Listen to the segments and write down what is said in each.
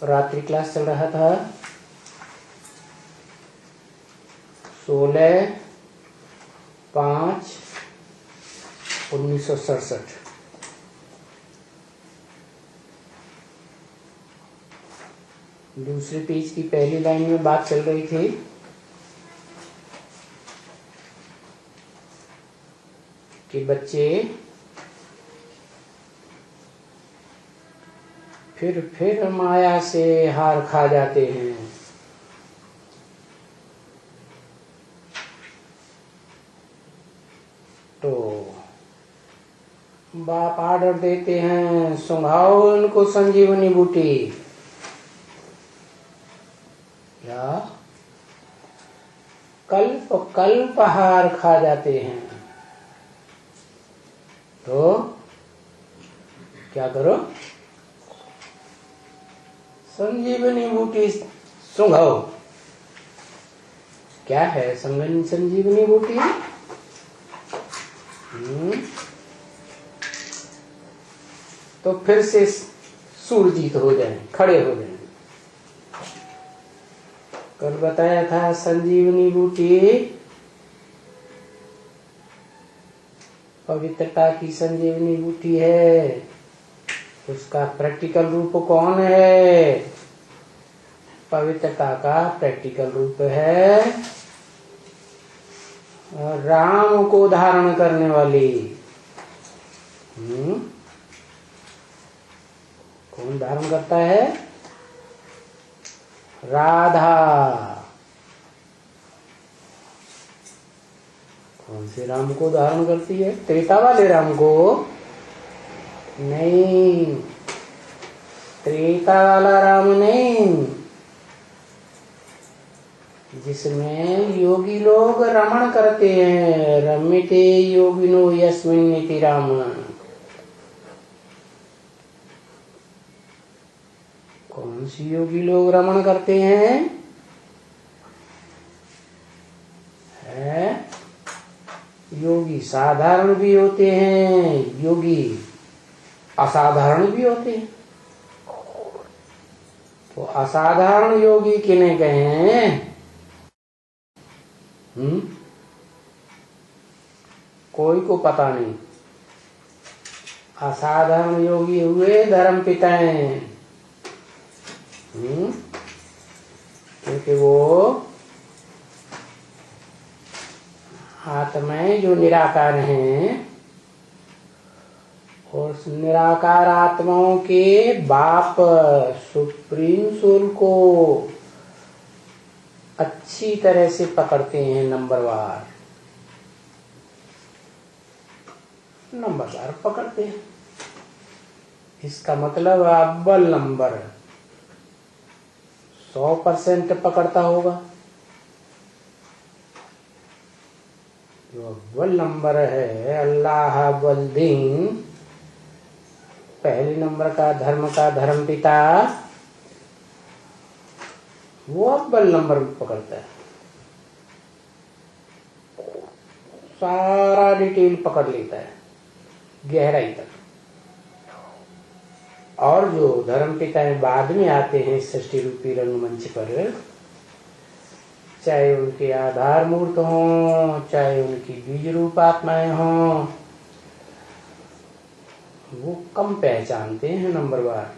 रात्रि क्लास चल रहा था 16/5/1967। दूसरे पेज की पहली लाइन में बात चल रही थी कि बच्चे फिर माया से हार खा जाते हैं। तो बाप आर्डर देते हैं, सुंघाओ उनको संजीवनी बूटी। या कल्प कल्प हार खा जाते हैं। तो क्या करो, संजीवनी बूटी सुंघाओ। क्या है संजीवनी बूटी? तो फिर से सुरजीत हो जाए, खड़े हो जाए। कल बताया था संजीवनी बूटी पवित्रता की संजीवनी बूटी है। उसका प्रैक्टिकल रूप कौन है? पवित्रता का प्रैक्टिकल रूप है राम को धारण करने वाली। कौन धारण करता है? राधा। कौन से राम को धारण करती है? त्रेता वाले राम को नहीं, त्रेता वाला राम नहीं, जिसमें योगी लोग रमण करते हैं। रमते योगिनो यस्मिन्निति राम। कौन सी योगी लोग रमण करते हैं? योगी साधारण भी होते हैं, योगी असाधारण भी होते हैं। तो असाधारण योगी किन्हें कहें? कोई को पता नहीं। असाधारण योगी हुए धर्म पिताएं, क्योंकि वो आत्माएं जो निराकार हैं और निराकार आत्माओं के बाप सुप्रीम सोल को अच्छी तरह से पकड़ते हैं। नंबरवार पकड़ते हैं। इसका मतलब अव्वल नंबर 100% पकड़ता होगा। जो अव्वल नंबर है अल्लाह अव्वल दिन, पहले नंबर का धर्म पिता, वो अव्वल नंबर पकड़ता है। सारा डिटेल पकड़ लेता है गहराई तक। और जो धर्म पिता बाद में आते हैं सृष्टि रूपी रंगमंच पर, चाहे उनके आधार मूर्त हों, चाहे उनकी बीज रूप आत्माएं हों, वो कम पहचानते हैं। नंबरवार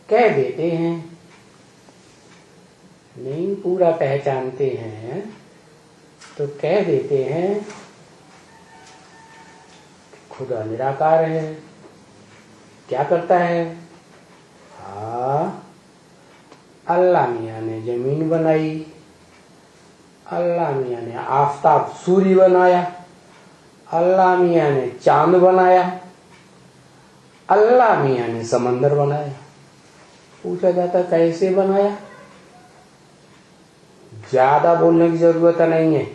कह देते हैं, नहीं पूरा पहचानते हैं तो कह देते हैं खुदा निराकार है। क्या करता है? अल्लाह मियाँ ने जमीन बनाई, अल्लाह मियाँ ने आफताब सूर्य बनाया, अल्लाह मियाँ ने चांद बनाया, अल्लाह मियाँ ने समंदर बनाया। पूछा जाता कैसे बनाया? ज्यादा बोलने की जरूरत नहीं है।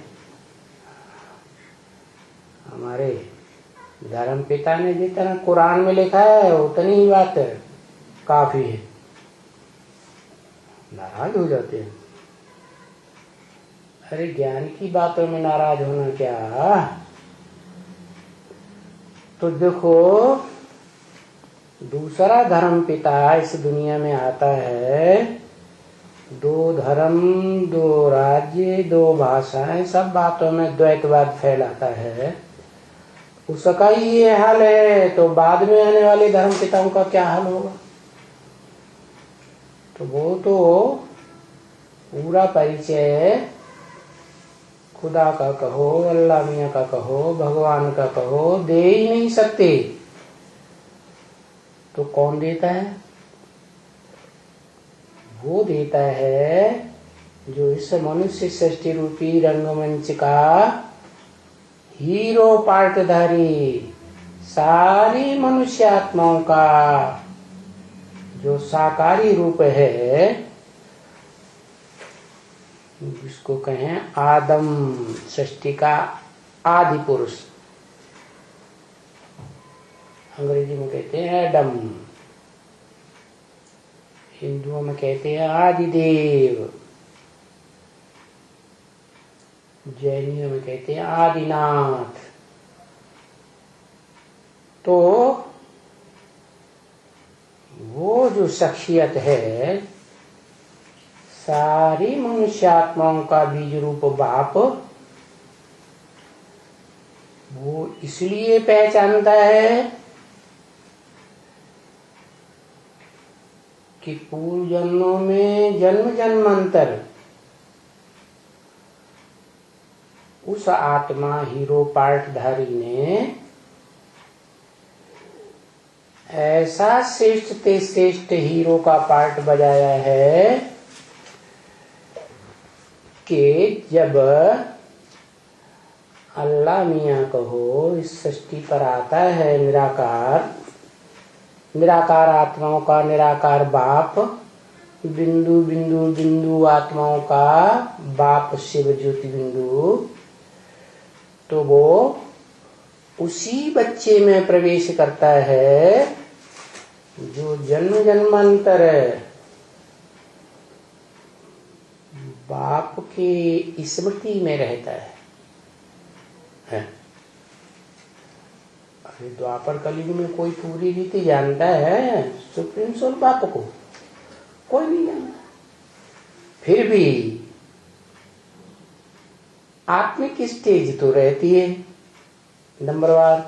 हमारे धर्म पिता ने जितना कुरान में लिखा है उतनी ही बात है, काफी है। नाराज हो जाते हैं। अरे ज्ञान की बातों में नाराज होना क्या? तो देखो दूसरा धर्म पिता इस दुनिया में आता है, दो धर्म, दो राज्य, दो भाषाएं, सब बातों में द्वैतवाद फैलाता है, उसका ही ये हाल है, तो बाद में आने वाले धर्म पिताओं का क्या हाल होगा? तो वो तो पूरा परिचय खुदा का कहो, अल्लाह मियाँ का कहो, भगवान का कहो, दे ही नहीं सकते। तो कौन देता है? वो देता है जो इस मनुष्य सृष्टि रूपी रंगमंच का हीरो पार्टधारी, सारी मनुष्य आत्माओं का जो साकारी रूप है, जिसको कहें आदम, सृष्टि का आदि पुरुष, अंग्रेजी में कहते हैं एडम, हिंदुओं में कहते हैं आदिदेव, जैनियों में कहते हैं आदिनाथ। तो वो जो शख्सियत है, सारी मनुष्य आत्माओं का बीज रूप बाप, वो इसलिए पहचानता है कि पूर्व जन्मों में जन्म जन्मांतर उस आत्मा हीरो पार्टधारी ने ऐसा श्रेष्ठ ते श्रेष्ठ हीरो का पार्ट बजाया है कि जब अल्लाह मियाँ कहो इस सृष्टि पर आता है निराकार, निराकार आत्माओं का निराकार बाप, बिंदु बिंदु बिंदु आत्माओं का बाप शिव ज्योति बिंदु, तो वो उसी बच्चे में प्रवेश करता है जो जन्म जन्मांतर बाप की स्मृति में रहता है। अरे द्वापर कलयुग में कोई पूरी रीति जानता है सुप्रीम सोल बाप को? कोई नहीं जानता। फिर भी आत्मिक स्टेज तो रहती है नंबरवार,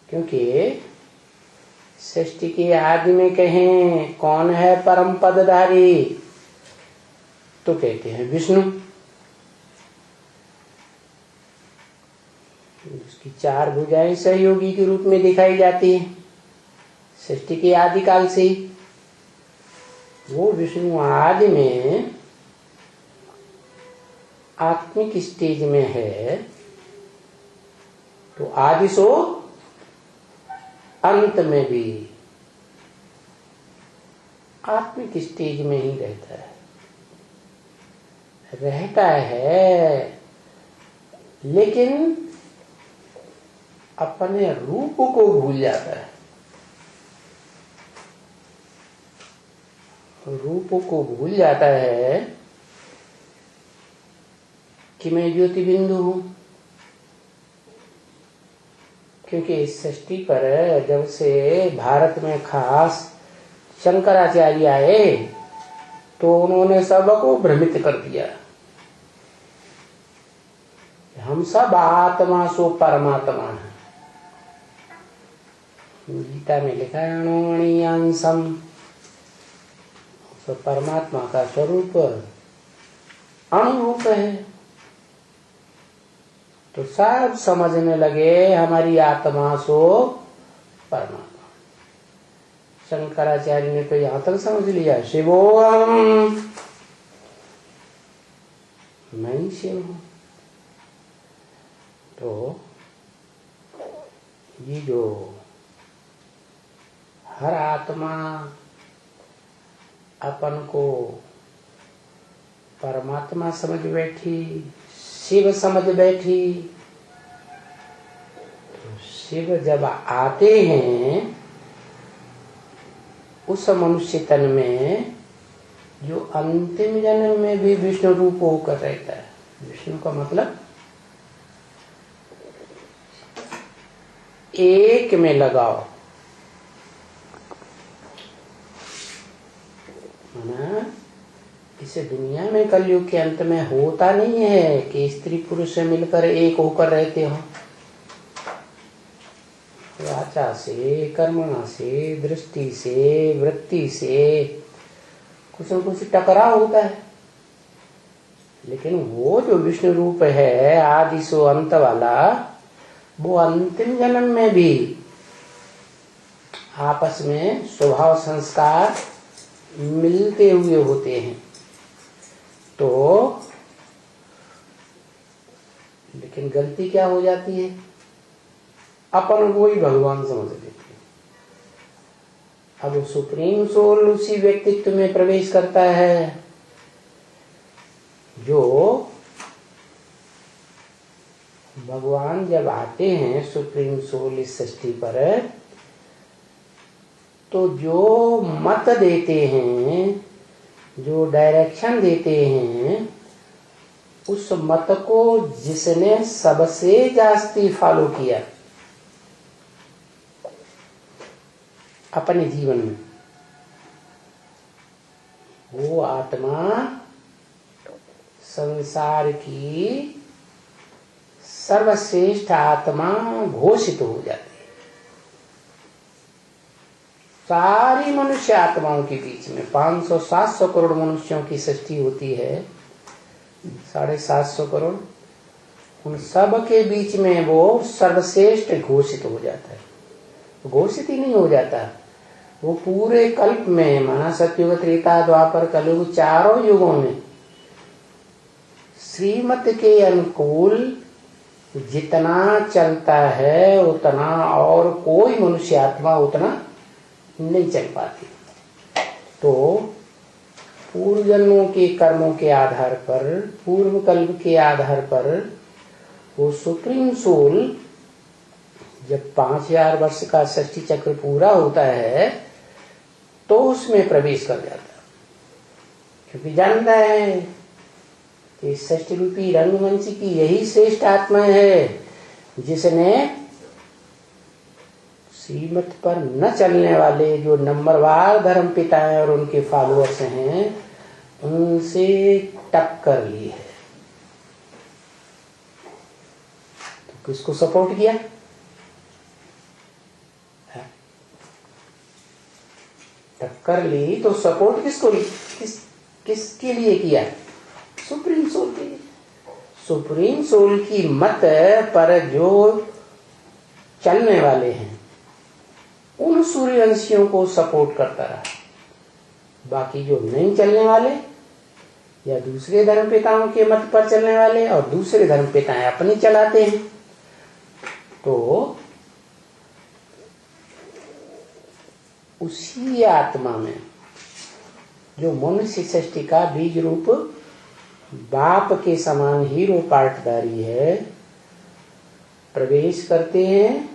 क्योंकि सृष्टि के आदि में कहें कौन है परम पदधारी, तो कहते हैं विष्णु। उसकी चार भुजाएं सहयोगी के रूप में दिखाई जाती है सृष्टि के आदिकाल से। वो विष्णु आदि में आत्मिक स्टेज में है, तो आदि सो अंत में भी आत्मिक स्टेज में ही रहता है, लेकिन अपने रूप को भूल जाता है। रूप को भूल जाता है कि मैं ज्योति बिंदु हूं, क्योंकि इस सृष्टि पर जब से भारत में खास शंकराचार्य आए तो उन्होंने सबको भ्रमित कर दिया। हम सब आत्मा सो परमात्मा है। गीता में लिखा है अणुअणीयांसम, तो परमात्मा का स्वरूप अणुरूप है। तो सब समझने लगे हमारी आत्मा सो परमात्मा। शंकराचार्य ने तो यहां तक समझ लिया शिवोहम, मैं ही शिव हूं। तो ये जो हर आत्मा अपन को परमात्मा समझ बैठी, शिव समझ बैठी, तो शिव जब आते हैं उस मनुष्य तन में, जो अंतिम जन्म में भी विष्णु रूप होकर रहता है। विष्णु का मतलब एक में लगाओ, माना इसे दुनिया में कलयुग के अंत में होता नहीं है कि स्त्री पुरुष मिलकर एक होकर रहते हो। वाचा से, कर्मणा से, दृष्टि से, वृत्ति से कुछ न कुछ टकराव होता है। लेकिन वो जो विष्णु रूप है आदि सो अंत वाला, वो अंतिम जन्म में भी आपस में स्वभाव संस्कार मिलते हुए होते हैं। तो लेकिन गलती क्या हो जाती है, अपन वो ही भगवान समझ लेते हैं। अब सुप्रीम सोल उसी व्यक्तित्व में प्रवेश करता है जो भगवान जब आते हैं सुप्रीम सोल इस सृष्टि पर, तो जो मत देते हैं, जो डायरेक्शन देते हैं, उस मत को जिसने सबसे जास्ती फॉलो किया अपने जीवन में, वो आत्मा संसार की सर्वश्रेष्ठ आत्मा घोषित हो जाती है। सारी मनुष्य आत्माओं के बीच में 500-700 करोड़ मनुष्यों की सृष्टि होती है, 750 करोड़, उन सब के बीच में वो सर्वश्रेष्ठ घोषित हो जाता है। घोषित ही नहीं हो जाता, वो पूरे कल्प में, माना सतयुग, त्रेता, द्वापर, कलयुग, चारों युगों में श्रीमत के अनुकूल जितना चलता है उतना और कोई मनुष्य आत्मा उतना नहीं चल पाती। तो पूर्व जन्मों के कर्मों के आधार पर, पूर्व कल्प के आधार पर वो सुप्रीम सोल जब 5000 वर्ष का सृष्टि चक्र पूरा होता है तो उसमें प्रवेश कर जाता है, क्योंकि जानता है कि सृष्टि रूपी रंगमंच की यही श्रेष्ठ आत्मा है जिसने श्रीमत पर न चलने वाले जो नंबरवार धर्म पिताएं और उनके फॉलोअर्स हैं उनसे टक्कर ली है। तो किसको सपोर्ट किया? टक्कर ली तो सपोर्ट किसको, किसके लिए किया? सुप्रीम सोल के लिए। सुप्रीम सोल की मत पर जो चलने वाले हैं उन सूर्यवंशियों को सपोर्ट करता रहा। बाकी जो नहीं चलने वाले या दूसरे धर्म पिताओं के मत पर चलने वाले और दूसरे धर्म पिताएं अपनी चलाते हैं, तो उसी आत्मा में जो मनुष्य सृष्टि का बीज रूप बाप के समान हीरो पार्टदारी है, प्रवेश करते हैं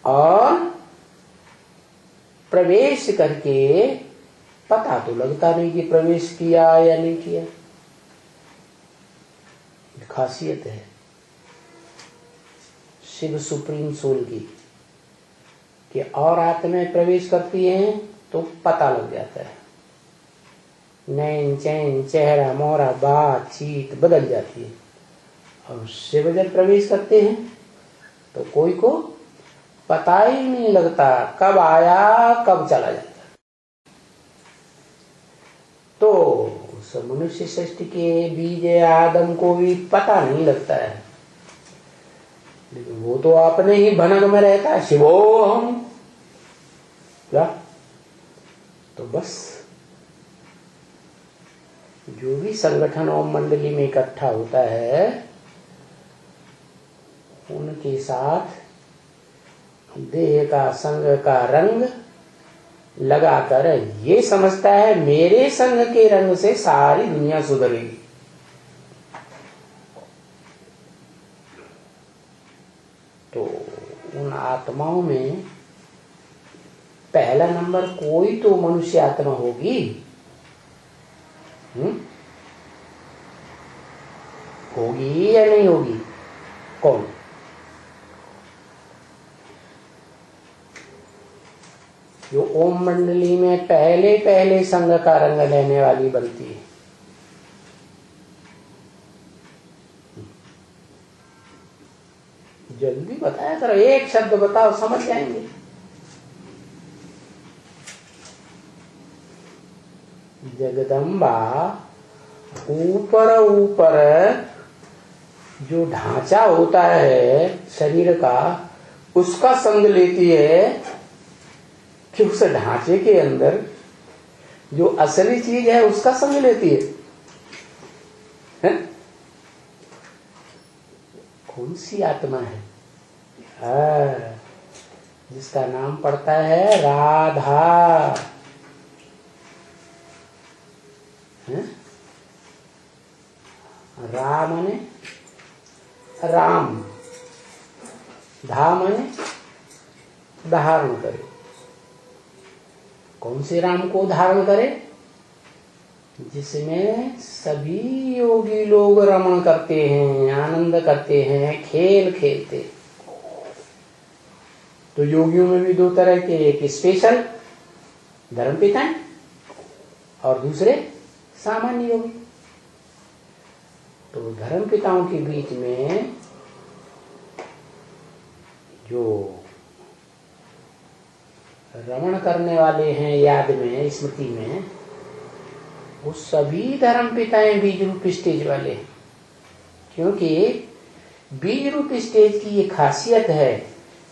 और प्रवेश करके पता तो लगता नहीं कि प्रवेश किया या नहीं किया। खासियत है शिव सुप्रीम सोल की कि और आत्माएं प्रवेश करती हैं तो पता लग जाता है, नैन चैन चेहरा मोहरा बातचीत बदल जाती है। और शिव जब प्रवेश करते हैं तो कोई को पता ही नहीं लगता कब आया कब चला जाता। तो उस मनुष्य सृष्टि के बीज आदम को भी पता नहीं लगता है, लेकिन वो तो अपने ही भनक में रहता है, शिवोहम क्या। तो बस जो भी संगठन और मंडली में इकट्ठा होता है उनके साथ देह का संग का रंग लगाकर ये समझता है मेरे संग के रंग से सारी दुनिया सुधरेगी। तो उन आत्माओं में पहला नंबर कोई तो मनुष्य आत्मा होगी, होगी या नहीं होगी? कौन? जो ओम मंडली में पहले पहले संग का रंग लेने वाली बनती है। जल्दी बताया करो, एक शब्द बताओ समझ जाएंगे। जगदम्बा ऊपर ऊपर जो ढांचा होता है शरीर का, उसका संग लेती है कि उस ढांचे के अंदर जो असली चीज है उसका संग लेती है? कौन सी आत्मा है? जिसका नाम पड़ता है राधा। रा माने राम, धा माने धारण करे। कौन से राम को धारण करे? जिसमें सभी योगी लोग रमण करते हैं, आनंद करते हैं, खेल खेलते। तो योगियों में भी दो तरह के, एक स्पेशल धर्मपिता और दूसरे सामान्य योगी। तो धर्मपिताओं के बीच में जो रमण करने वाले हैं याद में, स्मृति में, वो सभी धर्मपिताएं बीज रूप स्टेज वाले हैं। क्योंकि बीज रूप स्टेज की ये खासियत है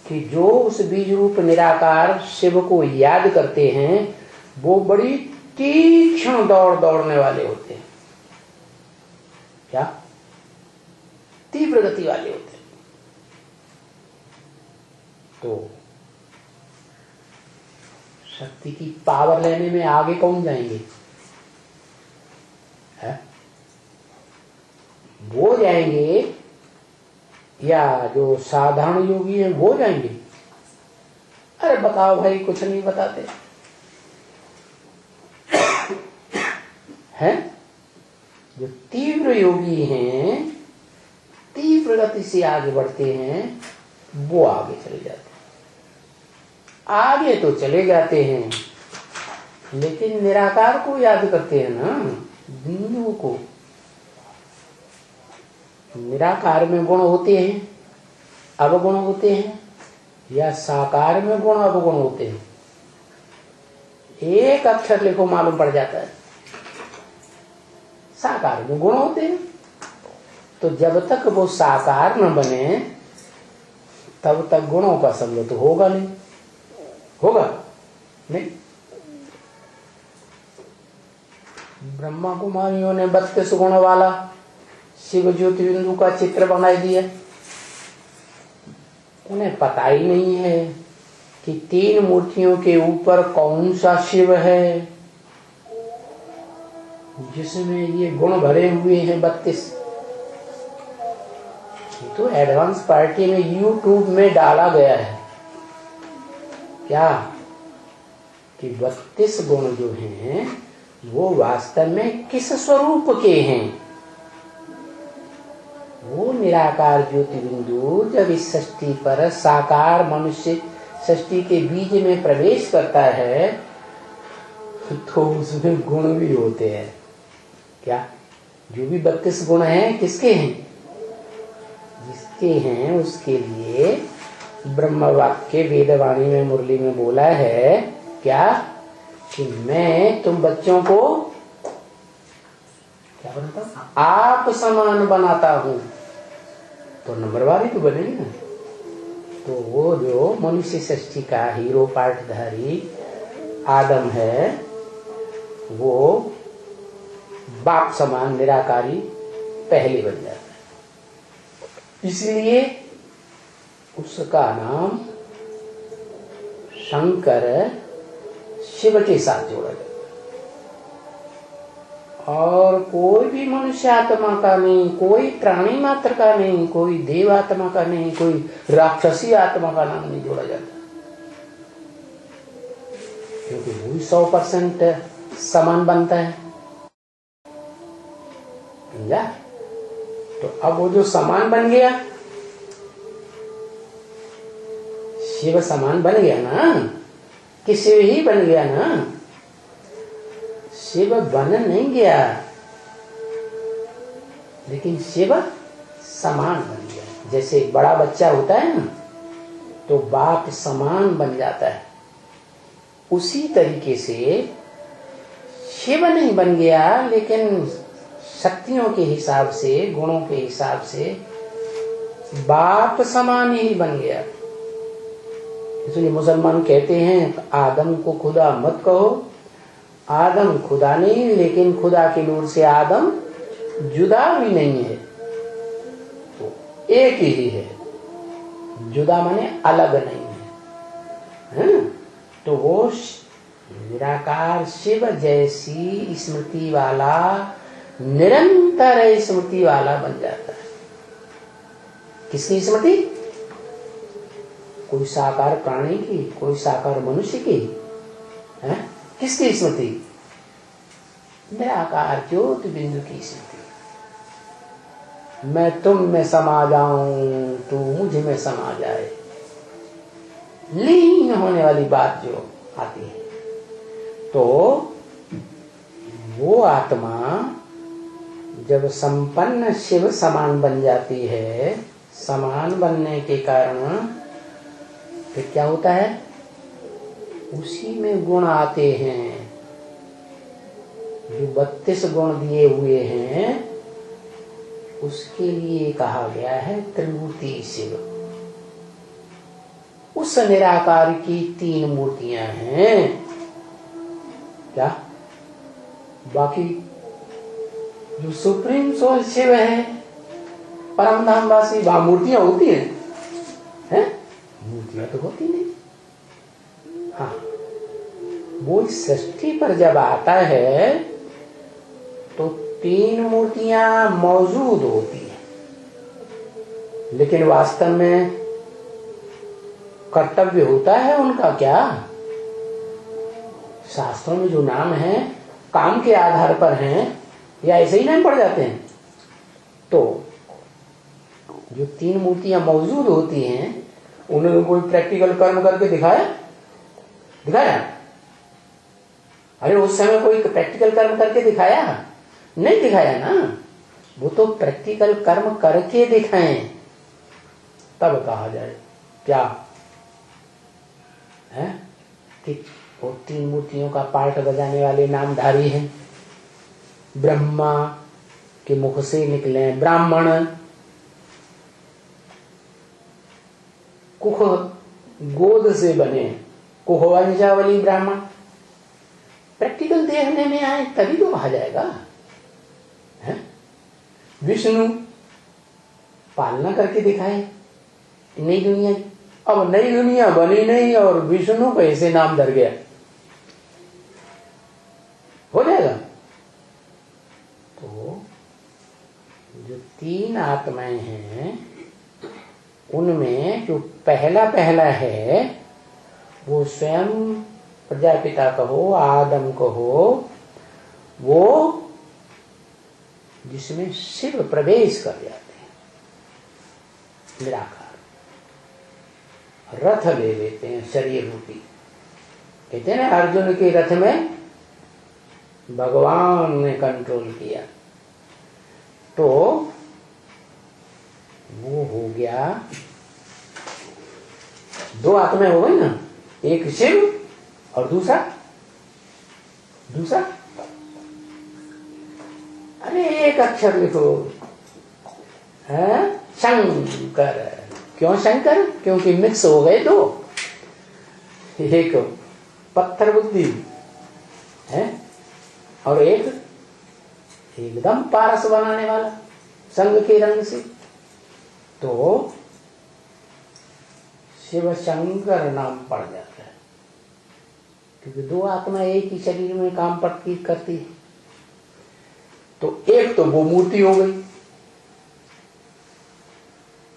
कि जो उस बीज रूप निराकार शिव को याद करते हैं वो बड़ी तीक्ष्ण दौड़ने वाले होते हैं। क्या? तीव्र गति वाले होते हैं। तो शक्ति की पावर लेने में आगे कौन जाएंगे? है? वो जाएंगे या जो साधारण योगी हैं वो जाएंगे? अरे बताओ भाई, कुछ नहीं बताते हैं। जो तीव्र योगी हैं, तीव्र गति से आगे बढ़ते हैं, वो आगे चले जाते हैं। आगे तो चले जाते हैं लेकिन निराकार को याद करते हैं ना, बिंदु को। निराकार में गुण होते हैं, अवगुण होते हैं, या साकार में गुण अवगुण होते हैं? एक अक्षर लिखो मालूम पड़ जाता है। साकार में गुण होते हैं। तो जब तक वो साकार न बने तब तक गुणों का संग तो होगा नहीं। होगा नहीं। ब्रह्मा कुमारियों ने 32 गुण वाला शिव ज्योति बिंदु का चित्र बना दिया। उन्हें पता ही नहीं है कि 3 मूर्तियों के ऊपर कौन सा शिव है जिसमें ये गुण भरे हुए हैं 32। तो एडवांस पार्टी में यूट्यूब में डाला गया है क्या कि 32 गुण जो हैं वो वास्तव में किस स्वरूप के हैं। वो निराकार ज्योति बिंदु जब इस सृष्टि पर साकार मनुष्य सृष्टि के बीज में प्रवेश करता है तो उसमें गुण भी होते हैं। क्या? जो भी 32 गुण हैं किसके हैं? जिसके हैं उसके लिए ब्रह्म वाक्य वेदवाणी में मुरली में बोला है क्या कि मैं तुम बच्चों को क्या बनाता हूं? आप समान बनाता हूं। तो नंबरवार ही तो बनेगी ना। तो वो जो मनुष्य सृष्टि का हीरो पार्टधारी आदम है वो बाप समान निराकारी पहले बन जाता है। इसलिए उसका नाम शंकर शिव के साथ जोड़ा जाता है। और कोई भी मनुष्य आत्मा का नहीं, कोई प्राणी मात्र का नहीं, कोई देव आत्मा का नहीं, कोई राक्षसी आत्मा का नाम नहीं जोड़ा जाता, क्योंकि वही 100% समान बनता है। समझा? तो अब वो जो समान बन गया, शिव समान बन गया ना, कि शिव ही बन गया ना, शिव बन नहीं गया, लेकिन शिव समान बन गया। जैसे एक बड़ा बच्चा होता है ना, तो बाप समान बन जाता है, उसी तरीके से शिव नहीं बन गया, लेकिन शक्तियों के हिसाब से, गुणों के हिसाब से बाप समान ही बन गया। इसलिए मुसलमान कहते हैं आदम को खुदा मत कहो। आदम खुदा नहीं, लेकिन खुदा के नूर से आदम जुदा भी नहीं है, तो एक ही है। जुदा माने अलग नहीं है, तो वो निराकार शिव जैसी स्मृति वाला, निरंतर स्मृति वाला बन जाता है। किसकी स्मृति? कोई साकार प्राणी की, कोई साकार मनुष्य की, है? किसकी स्मृति? निराकार ज्योति बिंदु की स्मृति। मैं तुम में समा जाऊं, तू मुझ में समा जाए, लीन होने वाली बात जो आती है, तो वो आत्मा जब संपन्न शिव समान बन जाती है, समान बनने के कारण फिर क्या होता है? उसी में गुण आते हैं, जो 32 गुण दिए हुए हैं, उसके लिए कहा गया है त्रिमूर्ति शिव। उस निराकार की 3 मूर्तियां हैं। क्या? बाकी जो सुप्रीम सोल शिव है, परम धामवासी, वहां मूर्तियां होती हैं? मूर्तियां तो होती नहीं। हाँ, वो सृष्टि पर जब आता है तो 3 मूर्तियां मौजूद होती हैं, लेकिन वास्तव में कर्तव्य होता है उनका क्या? शास्त्रों में जो नाम है काम के आधार पर हैं या ऐसे ही नाम पड़ जाते हैं? तो जो 3 मूर्तियां मौजूद होती हैं, उन्होंने कोई प्रैक्टिकल कर्म करके दिखाया? अरे उस समय कोई प्रैक्टिकल कर्म करके दिखाया? नहीं दिखाया ना। वो तो प्रैक्टिकल कर्म करके दिखाएं, तब कहा जाए क्या है कि वो 3 मूर्तियों का पार्ट बजाने वाले नामधारी हैं। ब्रह्मा के मुख से निकले ब्राह्मण, कुख गोद से बने कुहवंशावली ब्राह्मण। प्रैक्टिकल देखने में आए तभी तो कहा जाएगा। है? विष्णु पालना करके दिखाए नई दुनिया की। अब नई दुनिया बनी नहीं और विष्णु को ऐसे नाम धर गया, हो जाएगा? तो जो 3 आत्माएं हैं, उनमें जो पहला है वो स्वयं प्रजापिता कहो, आदम कहो, वो जिसमें शिव प्रवेश कर जाते हैं, निराकार रथ ले लेते हैं शरीर रूपी। कहते हैं ना, अर्जुन के रथ में भगवान ने कंट्रोल किया, तो वो हो गया 2 आत्माएं हो गई ना, एक शिव और दूसरा अरे एक अक्षर लिखो, है शंकर। क्यों शंकर? क्योंकि मिक्स हो गए दो, एक पत्थर बुद्धि है और एक एकदम पारस बनाने वाला संग के रंग से। तो शिव शंकर नाम पड़ जाता है, क्योंकि 2 आत्मा एक ही शरीर में काम करती है। तो एक तो वो मूर्ति हो गई,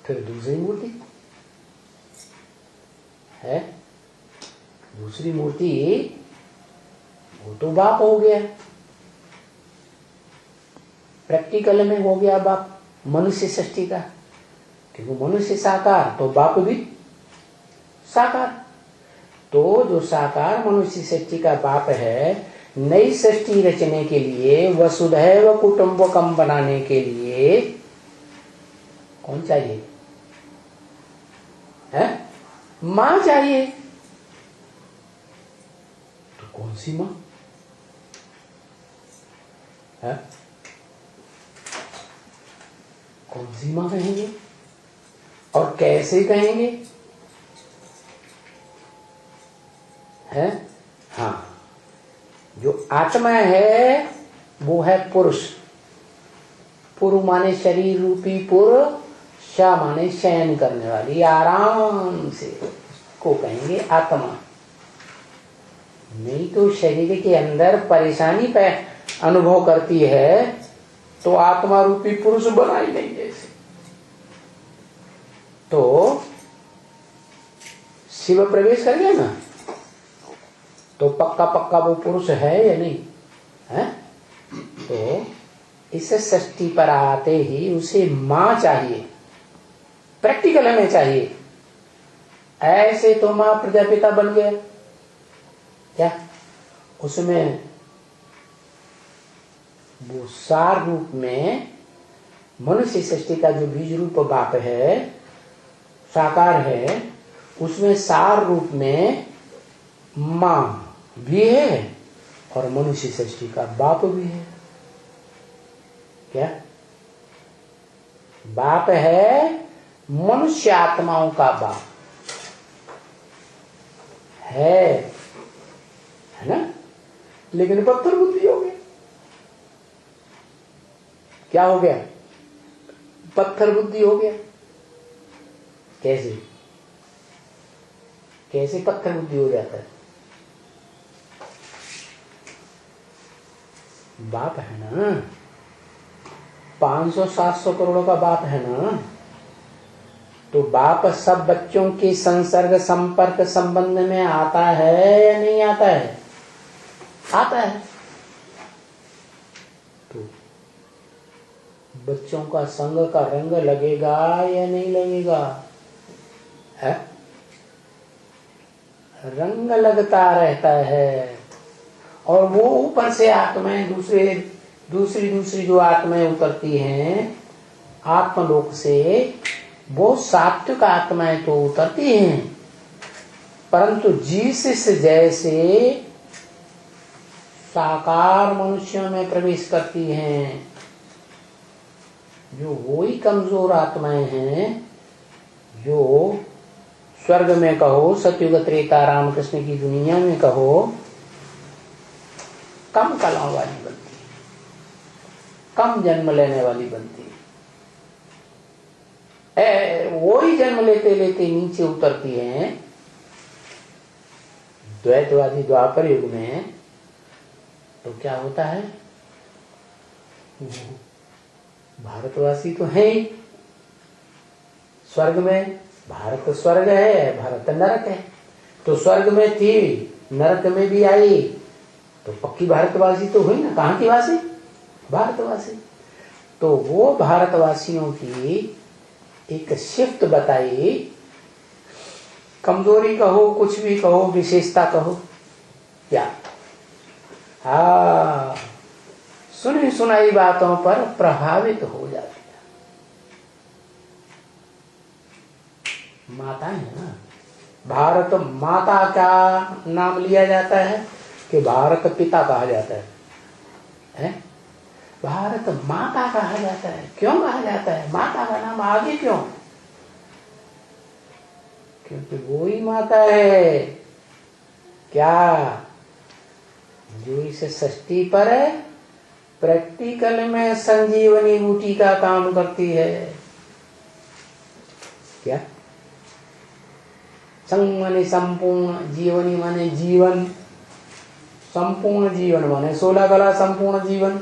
फिर दूसरी मूर्ति है, दूसरी मूर्ति वो तो बाप हो गया, प्रैक्टिकल में हो गया बाप मनुष्य सृष्टि का, क्योंकि मनुष्य साकार तो बाप भी साकार। तो जो साकार मनुष्य सृष्टि का बाप है, नई सृष्टि रचने के लिए, वसुधैव कुटुंबकम बनाने के लिए कौन चाहिए? है मां चाहिए। तो कौन सी मां है? कौन सी मां कहेंगे और कैसे कहेंगे? है हाँ, जो आत्मा है वो है पुरुष। पुरु माने शरीर रूपी पुर, शा माने शयन करने वाली, आराम से को कहेंगे आत्मा। नहीं तो शरीर के अंदर परेशानी पे अनुभव करती है तो आत्मा रूपी पुरुष बना ही नहीं जैसे। तो शिव प्रवेश कर गया ना, तो पक्का पक्का वो पुरुष है या नहीं है? तो इस सृष्टि पर आते ही उसे मां चाहिए, प्रैक्टिकल में चाहिए। ऐसे तो मां प्रजापिता बन गया क्या? उसमें वो सार रूप में मनुष्य सृष्टि का जो बीज रूप बाप है, साकार है, उसमें सार रूप में मां भी है और मनुष्य सृष्टि का बाप भी है। क्या बाप है? मनुष्य आत्माओं का बाप है ना? लेकिन पत्थर बुद्धि हो गया। क्या हो गया? पत्थर बुद्धि हो गया। कैसे कैसे पत्थर बुद्धि हो जाता है? बाप है ना, 500-700 करोड़ का बाप है ना, तो बाप सब बच्चों के संसर्ग संपर्क संबंध में आता है या नहीं आता है? आता है। तो बच्चों का संग का रंग लगेगा या नहीं लगेगा? है? रंग लगता रहता है। और वो ऊपर से आत्माएं दूसरी जो आत्माएं उतरती हैं आत्मलोक से, वो सात्विक आत्माएं तो उतरती हैं, परंतु जिस जैसे साकार मनुष्यों में प्रवेश करती हैं, जो वही कमजोर आत्माएं हैं जो स्वर्ग में कहो, सतयुग त्रेता रामकृष्ण की दुनिया में कहो, कम कलाओं वाली बनती है, कम जन्म लेने वाली बनती है। वो ही जन्म लेते लेते नीचे उतरती हैं। द्वैतवादी द्वापर युग में तो क्या होता है? भारतवासी तो है ही, स्वर्ग में भारत स्वर्ग है, भारत नरक है। तो स्वर्ग में थी, नरक में भी आई, तो पक्की भारतवासी तो हुई ना। कहाँ की वासी? भारतवासी। तो वो भारतवासियों की एक शिफ्ट बताई, कमजोरी कहो, कुछ भी कहो, विशेषता कहो, क्या? हाँ, सुनी सुनाई बातों पर प्रभावित हो जाती है। माता है ना, भारत माता का नाम लिया जाता है कि भारत पिता कहा जाता है? भारत माता कहा जाता है। क्यों कहा जाता है? माता का नाम आगे क्यों? क्योंकि वो ही माता है। क्या? जो इस सृष्टि पर प्रैक्टिकल में संजीवनी बूटी का काम करती है। क्या? संग माने संपूर्ण, जीवनी माने जीवन, संपूर्ण जीवन माने 16 कला संपूर्ण जीवन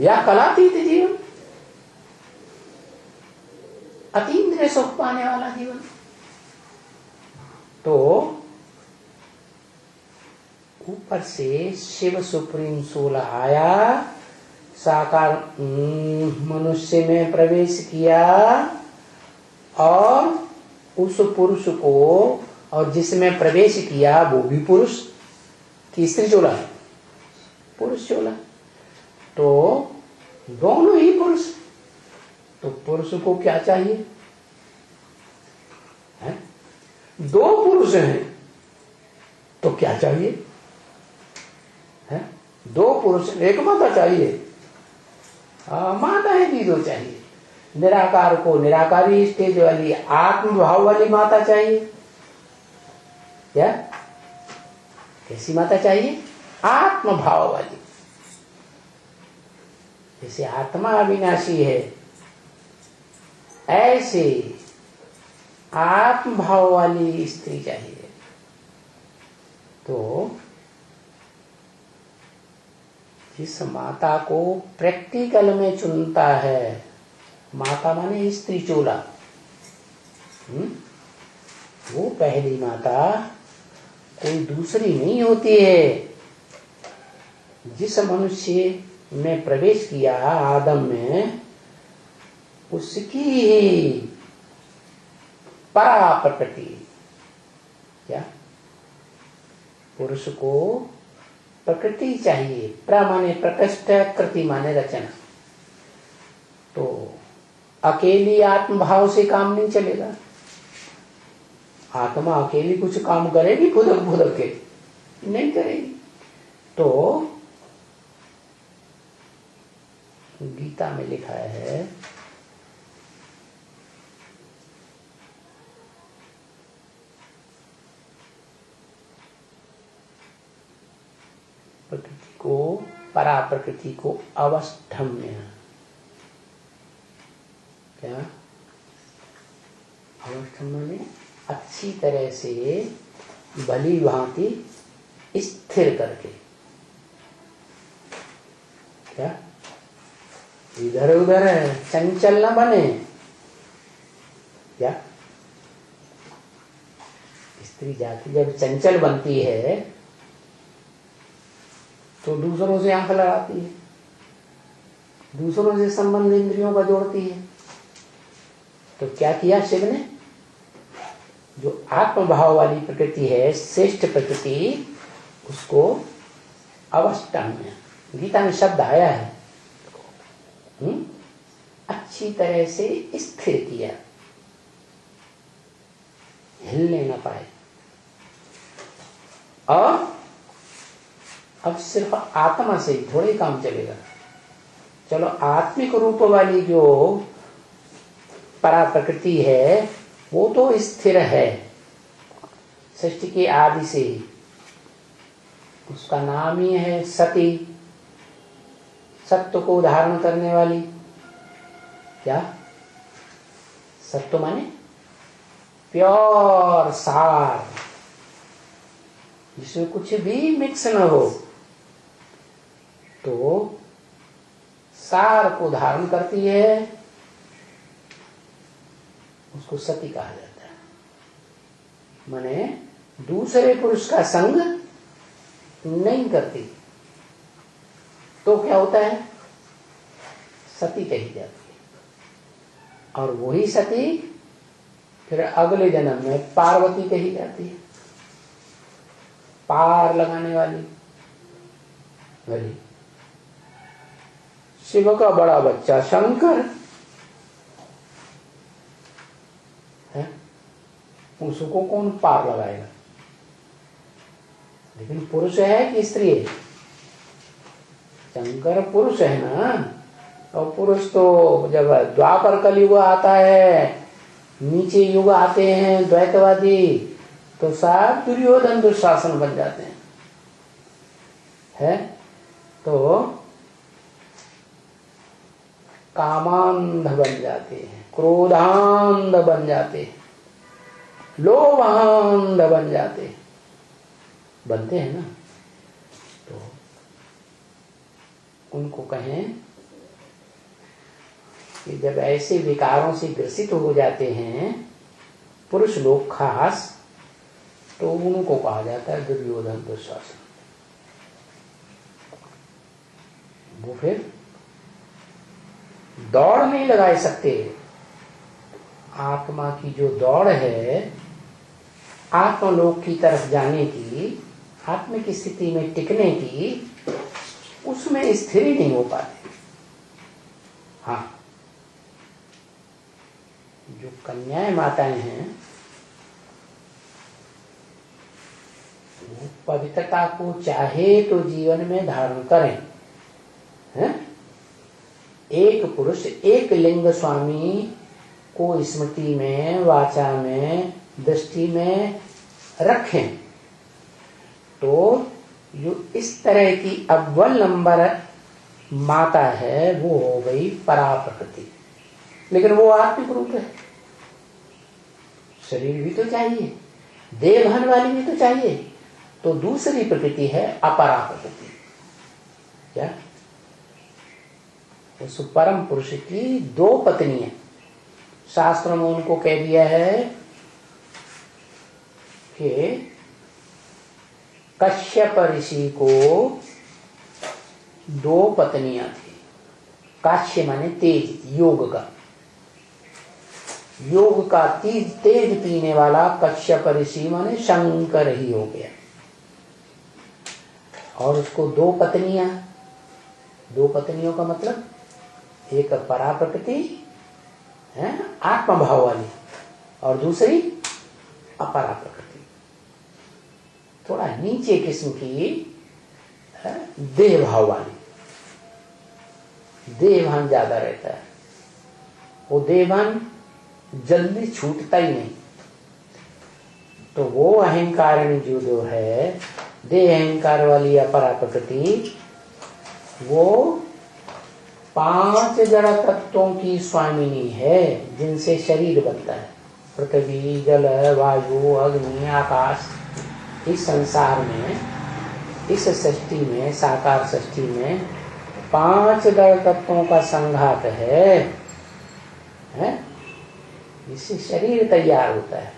या कलातीत जीवन, अतीन्द्रिय सुख पाने वाला जीवन। तो ऊपर से शिव सुप्रीम सोल आया, साकार मनुष्य में प्रवेश किया और उस पुरुष को और जिसमें प्रवेश किया वो भी पुरुष की स्त्री चोला है, पुरुष चोला। तो दोनों ही पुरुष। तो पुरुष को क्या चाहिए है? दो पुरुष हैं तो क्या चाहिए है? दो पुरुष एक माता चाहिए, माताएं भी दो चाहिए। निराकार को निराकारी स्टेज वाली आत्म भाव वाली माता चाहिए। क्या कैसी माता चाहिए? आत्म भाव वाली। जैसे आत्मा अविनाशी है ऐसे आत्म भाव वाली स्त्री चाहिए। तो जिस माता को प्रैक्टिकल में चुनता है, माता माने स्त्री चोला, वो पहली माता कोई दूसरी नहीं होती है। जिस मनुष्य में प्रवेश किया आदम में, उसकी ही परा प्रकृति। क्या पुरुष को प्रकृति चाहिए। प्र माने प्रकृष्ट, कृति माने रचना। तो अकेली आत्मभाव से काम नहीं चलेगा। आत्मा अकेली कुछ काम करेगी फुदक फुदक के? नहीं करेगी। तो गीता में लिखा है प्रकृति को, परा प्रकृति को अवस्थम्य। क्या अवस्थम्य में अच्छी तरह से भली भांति स्थिर करके। क्या इधर उधर चंचल न बने। क्या स्त्री जाति जब चंचल बनती है तो दूसरों से आंख लड़ाती है, दूसरों से संबंध इंद्रियों का जोड़ती है। तो क्या किया शिव ने? जो आत्मभाव वाली प्रकृति है, श्रेष्ठ प्रकृति, उसको अवस्थम्य, गीता में शब्द आया है, अच्छी तरह से स्थिर किया, हिलने न पाए। और अब सिर्फ आत्मा से ही थोड़े काम चलेगा। चलो आत्मिक रूप वाली जो परा प्रकृति है वो तो स्थिर है सृष्टि के आदि से ही। उसका नाम ही है सती, सत्य को धारण करने वाली। क्या सत्य माने? प्योर सार, जिसमें कुछ भी मिक्स न हो। तो सार को धारण करती है, उसको सती कहा जाता है। माने दूसरे पुरुष का संग नहीं करती। तो क्या होता है? सती कही जाती है। और वही सती फिर अगले जन्म में पार्वती कही जाती है, पार लगाने वाली। भली शिव का बड़ा बच्चा शंकर है, उसको कौन पार लगाएगा? लेकिन पुरुष है कि स्त्री है? शंकर पुरुष है ना। और पुरुष तो जब द्वापर कलयुग आता है, नीचे युग आते हैं द्वैतवादी, तो सब दुर्योधन दुशासन बन जाते हैं। है तो कामांध बन जाते हैं, क्रोधांध बन जाते हैं, लोभांध बन जाते हैं, बनते हैं ना। तो उनको कहें कि जब ऐसे विकारों से ग्रसित हो जाते हैं पुरुष लोग खास, तो उनको कहा जाता है दुर्योधन दुशासन। वो फिर दौड़ नहीं लगा सकते। आत्मा की जो दौड़ है, आत्मलोक की तरफ जाने की, आत्म की स्थिति में टिकने की, उसमें स्थिर ही नहीं हो पाते। हाँ, जो कन्याएं माताएं हैं वो पवित्रता को चाहे तो जीवन में धारण करें, हैं? एक पुरुष एक लिंग स्वामी को स्मृति में, वाचा में, दृष्टि में रखें तो जो इस तरह की अव्वल नंबर माता है वो हो गई परा प्रकृति। लेकिन वो आत्मिक रूप है, शरीर भी तो चाहिए, देवहन वाली भी तो चाहिए। तो दूसरी प्रकृति है अपरा प्रकृति। क्या? उस परम पुरुष की दो पत्नियां, शास्त्रों में उनको कह दिया है कि कश्यप ऋषि को दो पत्नियां थी। काश्य माने तेज, योग का तेज पीने वाला कश्यप ऋषि माने शंकर ही हो गया। और उसको दो पत्नियों का मतलब एक परा प्रकृति है आत्मभाव वाली, और दूसरी अपरा प्रकृति थोड़ा नीचे किस्म की देह भाव वाली। देहभान ज्यादा रहता है, वो देहभान जल्दी छूटता ही नहीं। तो वो अहंकारिणी जो है, देह अहंकार वाली अपरा प्रकृति, वो 5 जड़ तत्वों की स्वामिनी है जिनसे शरीर बनता है। पृथ्वी, जल, वायु, अग्नि, आकाश। इस संसार में, इस सृष्टि में, साकार सृष्टि में 5 जड़ तत्वों का संघात है? इससे शरीर तैयार होता है,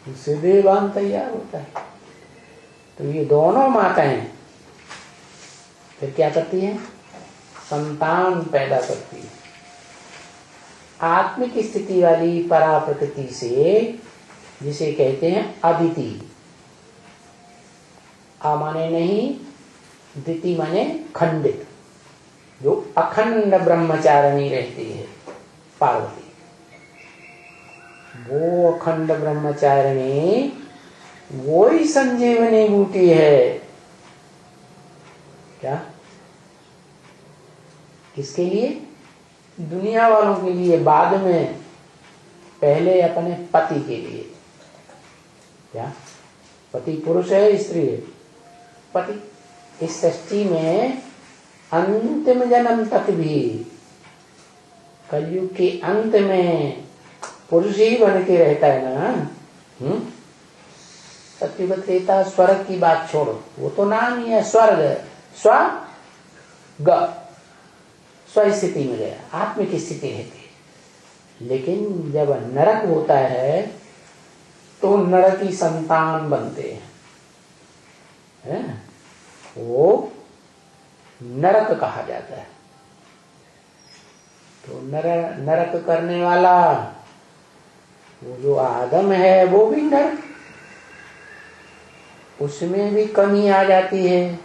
इससे देवान तैयार होता है। तो ये दोनों माताएं फिर क्या करती हैं? संतान पैदा करती है। आत्मिक स्थिति वाली परा प्रकृति से, जिसे कहते हैं अदिति। आ माने नहीं, दिति माने खंडित, जो अखंड ब्रह्मचारिणी रहती है पार्वती। वो अखंड ब्रह्मचारिणी वो ही संजीवनी बूटी है। क्या? किसके लिए? दुनिया वालों के लिए, बाद में, पहले अपने पति के लिए। क्या? पति पुरुष है, स्त्री है? पति। इस सृष्टि में अंतिम जन्म तक भी, कलयुग के अंत में पुरुष ही बन के रहता है ना। सत्युग त्रेता स्वर्ग की बात छोड़ो, वो तो नाम ही है स्वर्ग। स्व स्थिति में गया, आत्मिक स्थिति रहती है। लेकिन जब नरक होता है तो नरकी संतान बनते हैं, वो नरक कहा जाता है। तो नरक करने वाला वो जो आदम है वो भी नरक, उसमें भी कमी आ जाती है।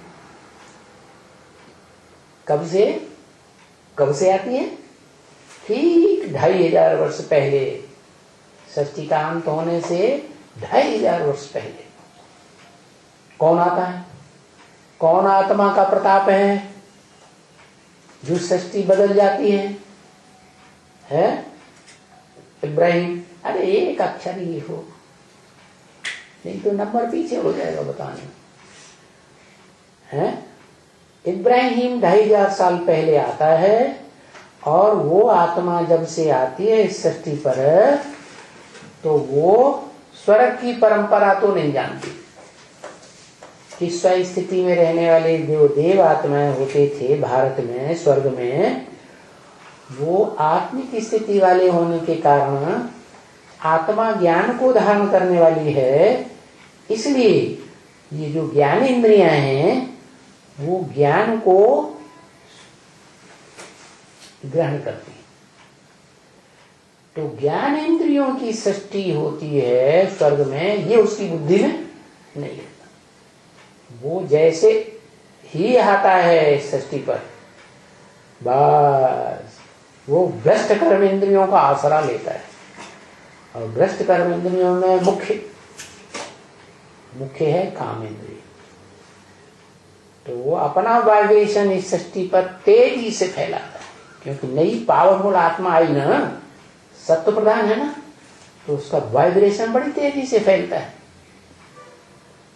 कब से आती है? ठीक 2500 वर्ष पहले, सृष्टि का अंत होने से 2500 वर्ष पहले। कौन आता है? कौन आत्मा का प्रताप है जो सृष्टि बदल जाती है? इब्राहिम। अरे एक अक्षर ही हो, नहीं तो नंबर पीछे हो जाएगा बताने। हैं? इब्राहिम 2500 साल पहले आता है, और वो आत्मा जब से आती है इस सृष्टि पर, तो वो स्वर्ग की परंपरा तो नहीं जानती कि स्व स्थिति में रहने वाले जो देव आत्माएं होते थे भारत में, स्वर्ग में, वो आत्मिक स्थिति वाले होने के कारण आत्मा ज्ञान को धारण करने वाली है। इसलिए ये जो ज्ञान इंद्रियां हैं वो ज्ञान को ग्रहण करती हैं। तो ज्ञान इंद्रियों की सृष्टि होती है स्वर्ग में, ये उसकी बुद्धि में नहीं रहता। वो जैसे ही आता है इस सृष्टि पर, बस वो भ्रष्ट कर्म इंद्रियों का आसरा लेता है। और भ्रष्ट कर्म इंद्रियों में मुख्य है काम इंद्रिय। तो वो अपना वाइब्रेशन इस सृष्टि पर तेजी से फैलाता है, क्योंकि नई पावरफुल आत्मा आई ना, सत्व प्रधान है ना, तो उसका वाइब्रेशन बड़ी तेजी से फैलता है।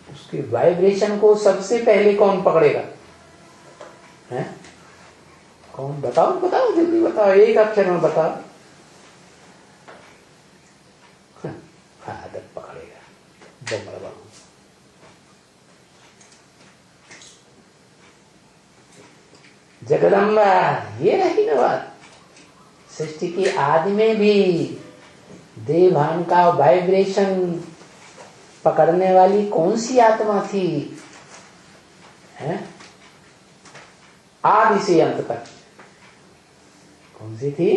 उसकी वाइब्रेशन को सबसे पहले कौन पकड़ेगा? है कौन? बताओ बताओ, जल्दी बताओ, एक अक्षर में बताओ। आदत पकड़ेगा बमड़वा। जगदम्बा, ये रही ना बात। सृष्टि की आदि में भी देवभान का वाइब्रेशन पकड़ने वाली कौन सी आत्मा थी? है आदि से अंत तक कौन सी थी?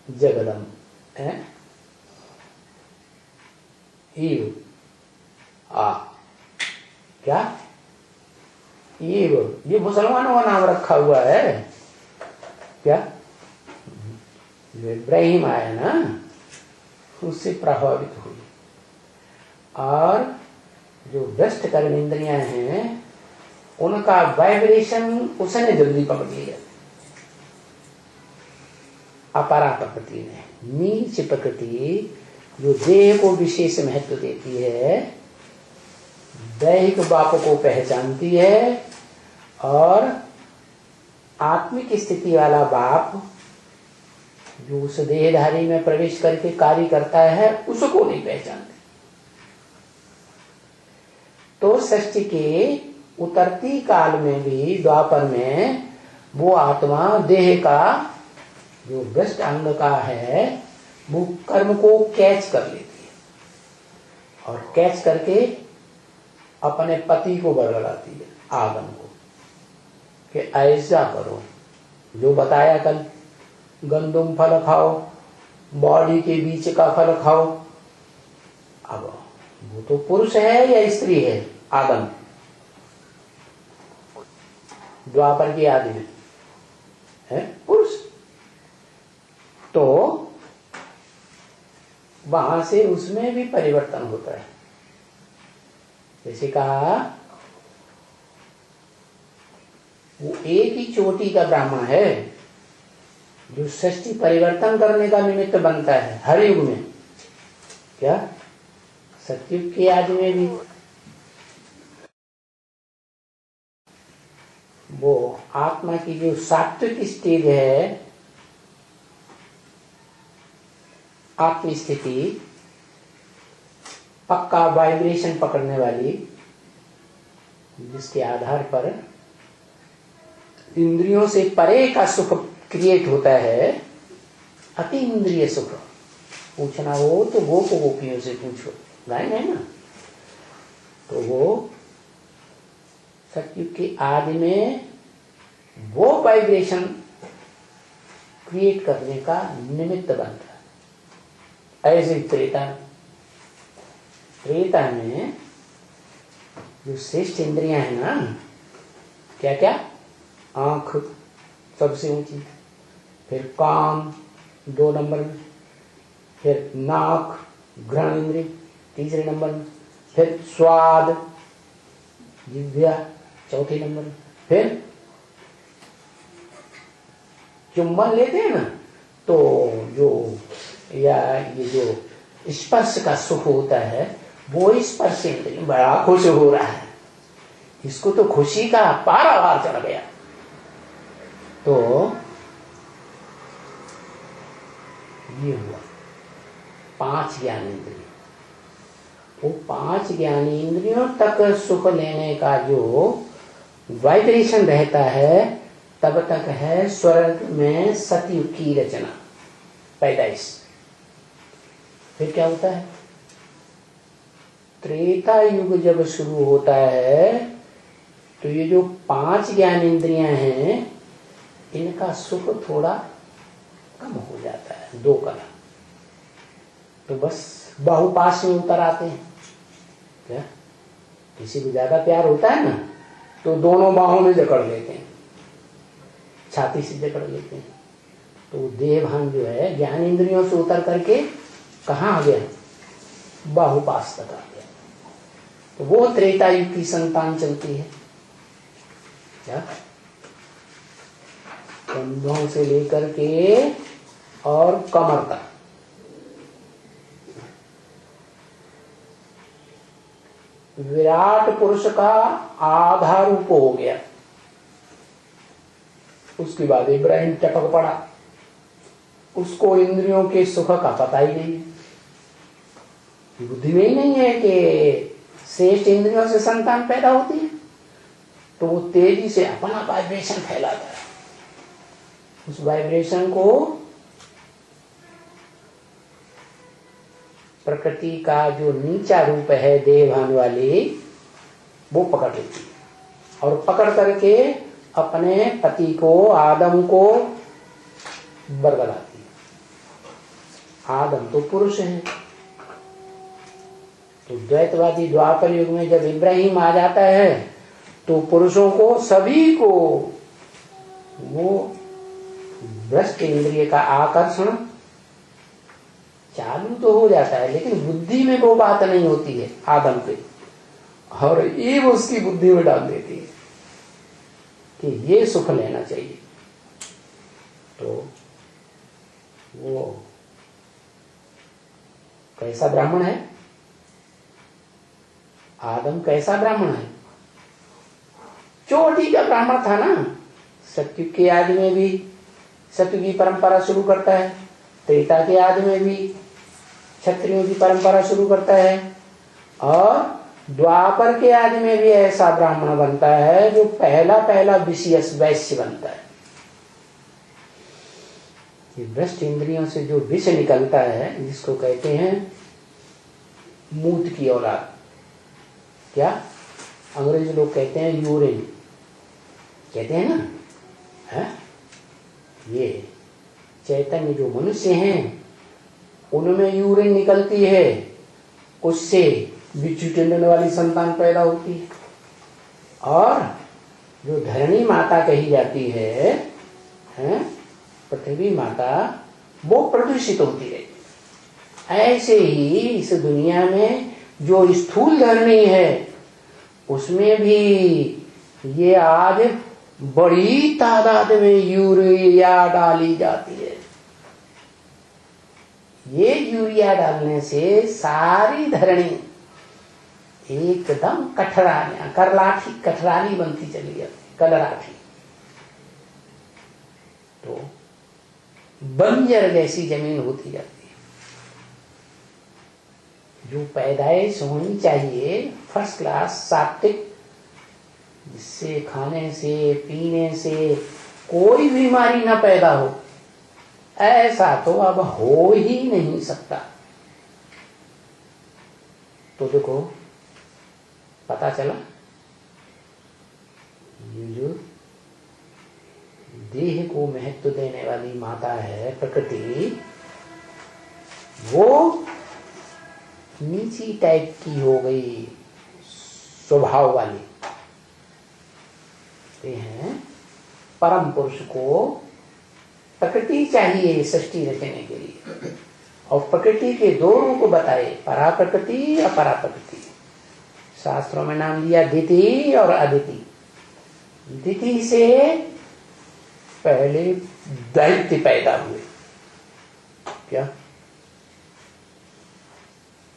जगदम्ब है। क्या ये मुसलमानों का नाम रखा हुआ है क्या? जो इब्राहिम आया ना, उससे प्रभावित हुई। और जो भ्रष्ट कर्म इंद्रियां हैं, उनका वाइब्रेशन उसने जल्दी पकड़ लिया। अपरा प्रकृति ने, नीच प्रकृति जो देह को विशेष महत्व देती है, दैहिक बाप को पहचानती है, और आत्मिक स्थिति वाला बाप जो उस देहधारी में प्रवेश करके कार्य करता है, उसको नहीं पहचानते। तो सृष्टि के उतरती काल में भी, द्वापर में, वो आत्मा देह का जो भ्रष्ट अंग का है, वो कर्म को कैच कर लेती है, और कैच करके अपने पति को बरगलाती है, आगम को, कि ऐसा करो जो बताया कल, गंदुम फल खाओ, बॉडी के बीच का फल खाओ। अब वो तो पुरुष है या स्त्री है? आदम, द्वापर की आदि में है पुरुष। तो वहां से उसमें भी परिवर्तन होता है। जैसे कहा, वो एक ही चोटी का ब्राह्मण है जो सृष्टि परिवर्तन करने का निमित्त बनता है हर युग में। क्या सतयुग की आदि में भी वो आत्मा की जो सात्विक स्टेज है, आत्म स्थिति, पक्का वाइब्रेशन पकड़ने वाली, जिसके आधार पर इंद्रियों से परे का सुख क्रिएट होता है, अति इंद्रिय सुख। पूछना हो तो गोपियों से पूछो, गायन है ना। तो वो सतयुग की आदि में वो वाइब्रेशन क्रिएट करने का निमित्त बनता है। ऐसे त्रेता में जो श्रेष्ठ इंद्रियां हैं ना, क्या क्या? आंख सबसे ऊंची, फिर काम 2 नंबर में, फिर नाक घ्राण इंद्रिय 3 नंबर में, फिर स्वाद जिह्वा 4 नंबर में, फिर चुम्बन लेते हैं ना, तो जो या ये जो स्पर्श का सुख होता है, वो स्पर्श इंद्रिय बड़ा खुश हो रहा है, इसको तो खुशी का पारावार चढ़ गया। तो ये हुआ 5 ज्ञानेंद्रिय। वो 5 ज्ञानेंद्रियों तक सुख लेने का जो वाइब्रेशन रहता है, तब तक है स्वर्ग में सतयुग की रचना, पैदाइश। फिर क्या होता है? त्रेता युग जब शुरू होता है, तो ये जो 5 ज्ञानेंद्रियां हैं, इनका सुख थोड़ा कम हो जाता है, 2 कला। तो बस बाहुपाश में उतर आते हैं। क्या किसी को ज्यादा प्यार होता है ना तो दोनों बाहों में जकड़ लेते हैं, छाती से जकड़ लेते हैं। तो देहभान जो है ज्ञान इंद्रियों से उतर करके कहाँ आ गया, बाहुपाश तक आ गया। तो वो त्रेता युग की संतान चलती है। क्या कंधों से लेकर के और कमर तक। विराट पुरुष का आधा रूप हो गया। उसके बाद इब्राहिम टपक पड़ा, उसको इंद्रियों के सुख का पता ही नहीं है। बुद्धि में ही नहीं है कि श्रेष्ठ इंद्रियों से संतान पैदा होती है। तो वो तेजी से अपना वाइब्रेशन फैलाता है। उस वाइब्रेशन को प्रकृति का जो नीचा रूप है देहभान वाली, वो पकड़ लेती है और पकड़ करके अपने पति को, आदम को बरगलाती है। आदम तो पुरुष है। तो द्वैतवादी द्वापर युग में जब इब्राहिम आ जाता है तो पुरुषों को, सभी को वो भ्रष्ट इंद्रिय का आकर्षण चालू तो हो जाता है, लेकिन बुद्धि में वो बात नहीं होती है आदम पे, और ये वो उसकी बुद्धि में डाल देती है कि ये सुख लेना चाहिए। तो वो कैसा ब्राह्मण है आदम, कैसा ब्राह्मण है, चोटी का ब्राह्मण था ना। सत्युग के आदि में भी सत्युग की परंपरा शुरू करता है, त्रेता के आदि में भी क्षत्रियों की परंपरा शुरू करता है, और द्वापर के आदि में भी ऐसा ब्राह्मण बनता है जो पहला पहला विषयस वैश्य बनता है। ये भ्रष्ट इंद्रियों से जो विष निकलता है, जिसको कहते हैं मूत की औलाद, क्या अंग्रेजी लोग कहते हैं यूरिन, कहते हैं ना है? ये चैतन्य जो मनुष्य हैं उनमें यूरिन निकलती है, उससे बिच्छू टेंडन वाली संतान पैदा होती है। और जो धरणी माता कही जाती है, पृथ्वी माता, वो प्रदूषित होती है। ऐसे ही इस दुनिया में जो स्थूल धरणी है उसमें भी ये आज बड़ी तादाद में यूरिया डाली जाती है। ये यूरिया डालने से सारी धरणी एकदम कठराली बनती चली जाती, कलराठी। तो बंजर जैसी जमीन होती जाती है। जो पैदाइश होनी चाहिए फर्स्ट क्लास सात्विक, जिससे खाने से पीने से कोई बीमारी ना पैदा हो, ऐसा तो अब हो ही नहीं सकता। तो देखो पता चला, ये जो देह को महत्व देने वाली माता है प्रकृति, वो नीची टाइप की हो गई, स्वभाव वाली। हैं परम पुरुष को प्रकृति चाहिए सृष्टि रचने के लिए, और प्रकृति के दो रूप बताए, परा प्रकृति अपरा प्रकृति। शास्त्रों में नाम दिया दिति और अदिति। दिति से पहले दैत्य पैदा हुए, क्या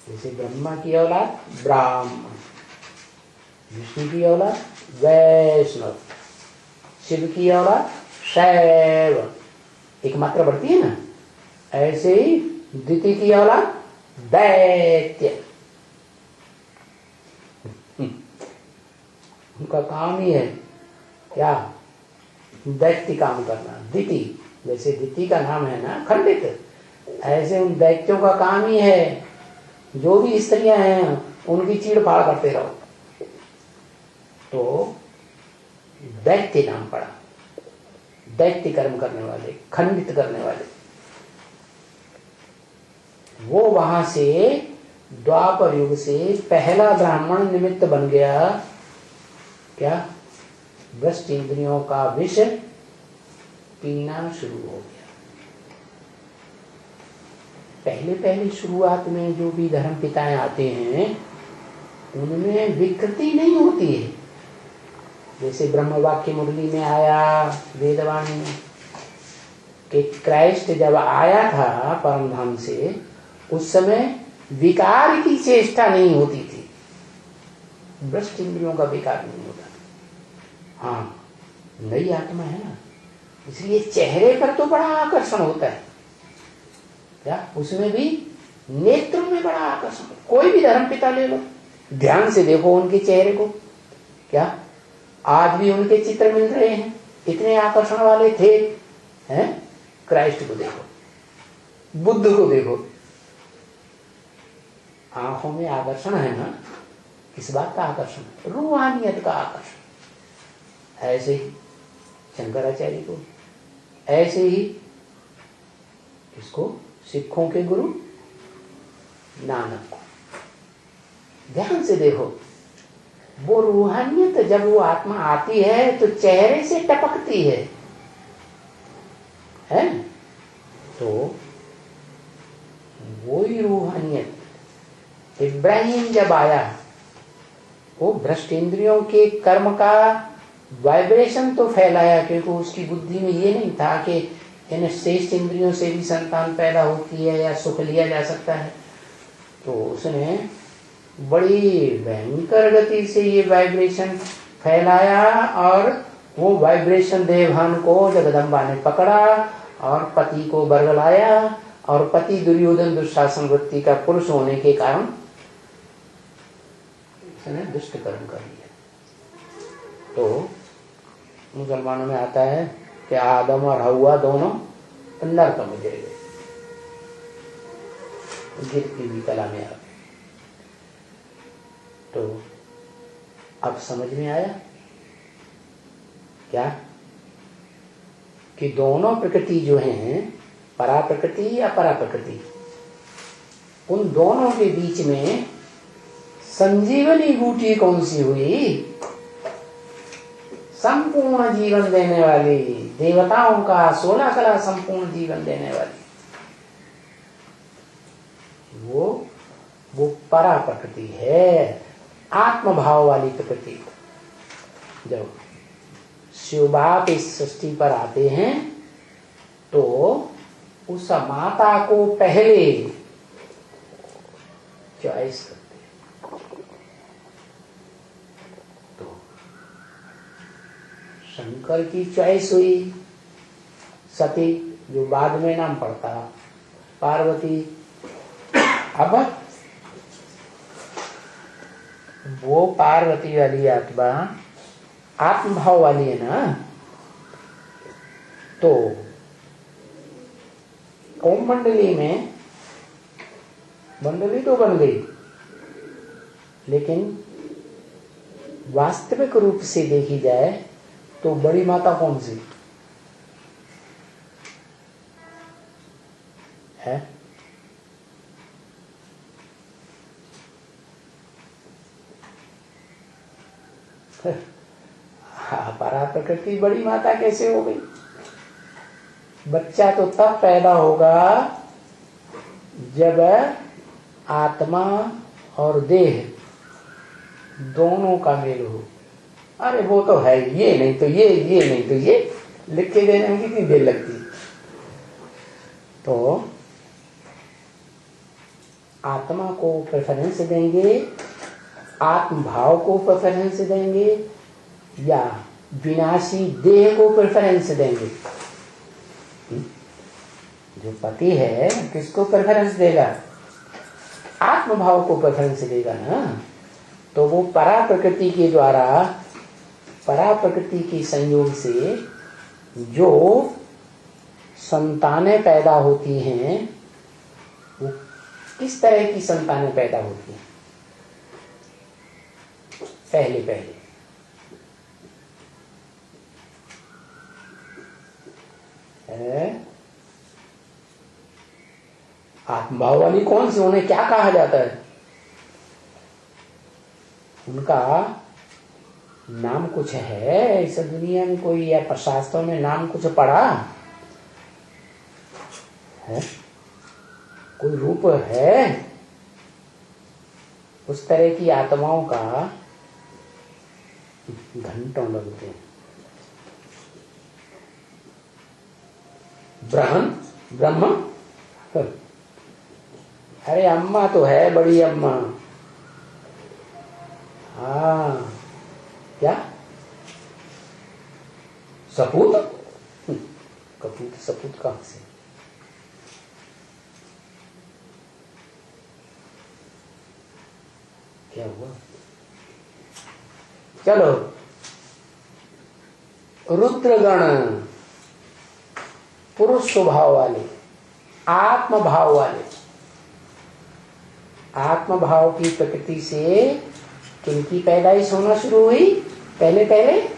जैसे ब्रह्मा की औलाद ब्राह्मण, विष्णु की औलाद वैष्णव, शिव की औलाद शैव, एक मात्रा बढ़ती है ना। ऐसे ही दिति की औलाद दैत्य। उनका काम ही है क्या, दैत्य काम करना। दिति, जैसे दिति का नाम है ना खंडित, ऐसे उन दैत्यों का काम ही है, जो भी स्त्रियां हैं उनकी चीड़ फाड़ करते रहो। तो दैत्य नाम पड़ा, दैत्य कर्म करने वाले, खंडित करने वाले। वो वहां से द्वापर युग से पहला ब्राह्मण निमित्त बन गया। क्या? भ्रष्ट इंद्रियों का विष पीना शुरू हो गया। पहले पहले शुरुआत में जो भी धर्म पिताएं आते हैं उनमें विकृति नहीं होती है। जैसे ब्रह्म वाक्य मुरली में आया वेदवाणी में कि क्राइस्ट जब आया था परम धाम से, उस समय विकार की चेष्टा नहीं होती थी। भ्रष्ट इंद्रियों का विकार नहीं होता। हाँ, नई आत्मा है ना, इसलिए चेहरे पर तो बड़ा आकर्षण होता है। क्या? उसमें भी नेत्रों में बड़ा आकर्षण। कोई भी धर्म पिता ले लो, ध्यान से देखो उनके चेहरे को। क्या आज भी उनके चित्र मिल रहे हैं? इतने आकर्षण वाले थे हैं? क्राइस्ट को देखो, बुद्ध को देखो, आंखों में आकर्षण है ना। किस बात का आकर्षण? रूहानियत का आकर्षण। ऐसे ही शंकराचार्य को, ऐसे ही इसको सिखों के गुरु नानक को। ध्यान से देखो, वो रूहानियत जब वो आत्मा आती है तो चेहरे से टपकती है तो वो ही रूहानियत। इब्राहिम जब आया, वो भ्रष्ट इंद्रियों के कर्म का वाइब्रेशन तो फैलाया, क्योंकि उसकी बुद्धि में ये नहीं था कि इन श्रेष्ठ इंद्रियों से भी संतान पैदा होती है या सुख लिया जा सकता है। तो उसने बड़ी भयंकर गति से ये वाइब्रेशन फैलाया और वो वाइब्रेशन देवभान को जगदम्बा ने पकड़ा और पति को बरगलाया। और पति दुर्योधन दुशासन वृत्ति का पुरुष होने के कारण उसने दुष्ट कर्म कर लिया। तो मुसलमानों में आता है कि आदम और हव्वा दोनों नरक में गिर गए, गिरती हुई कला में आ गए। तो अब समझ में आया क्या कि दोनों प्रकृति जो हैं, परा प्रकृति या परा प्रकृति, उन दोनों के बीच में संजीवनी बूटी कौन सी हुई? संपूर्ण जीवन देने वाली, देवताओं का 16 कला संपूर्ण जीवन देने वाली, वो परा प्रकृति है, आत्मभाव वाली प्रकृति। जब शिव बाप इस सृष्टि पर आते हैं तो उस माता को पहले चॉइस करते हैं। तो शंकर की चॉइस हुई सती, जो बाद में नाम पड़ता पार्वती। अब वो पार्वती वाली आत्मा आत्मभाव वाली है ना, तो ओम मंडली में मंडली तो बन गई, लेकिन वास्तविक रूप से देखी जाए तो बड़ी माता कौन सी है? परा प्रकृति बड़ी माता कैसे हो गई? बच्चा तो तब पैदा होगा जब आत्मा और देह दोनों का मेल हो। अरे वो तो है, ये नहीं तो ये नहीं तो ये, लिख के देने में कितनी देर लगती। तो आत्मा को प्रेफरेंस देंगे, आत्मभाव को प्रेफरेंस देंगे, या विनाशी देह को प्रेफरेंस देंगे? जो पति है किसको प्रेफरेंस देगा? आत्मभाव को प्रेफरेंस देगा ना। तो वो परा प्रकृति के द्वारा, परा प्रकृति के संयोग से जो संतानें पैदा होती हैं, वो किस तरह की संतानें पैदा होती हैं? पहले पहले आत्मभाव वाली कौन सी, उन्हें क्या कहा जाता है? उनका नाम कुछ है इस दुनिया में कोई, या शास्त्रों में नाम कुछ पढ़ा है? कोई रूप है उस तरह की आत्माओं का? घंटों लगते हैं। ब्रह्म, अरे अम्मा तो है, बड़ी अम्मा। हाँ, क्या सपूत? कपूत सपूत कहां से? क्या हुआ? चलो, रुद्रगण पुरुष स्वभाव वाले, आत्म भाव वाले। आत्म भाव की प्रकृति से किनकी पैदाइश होना शुरू हुई? पहले पहले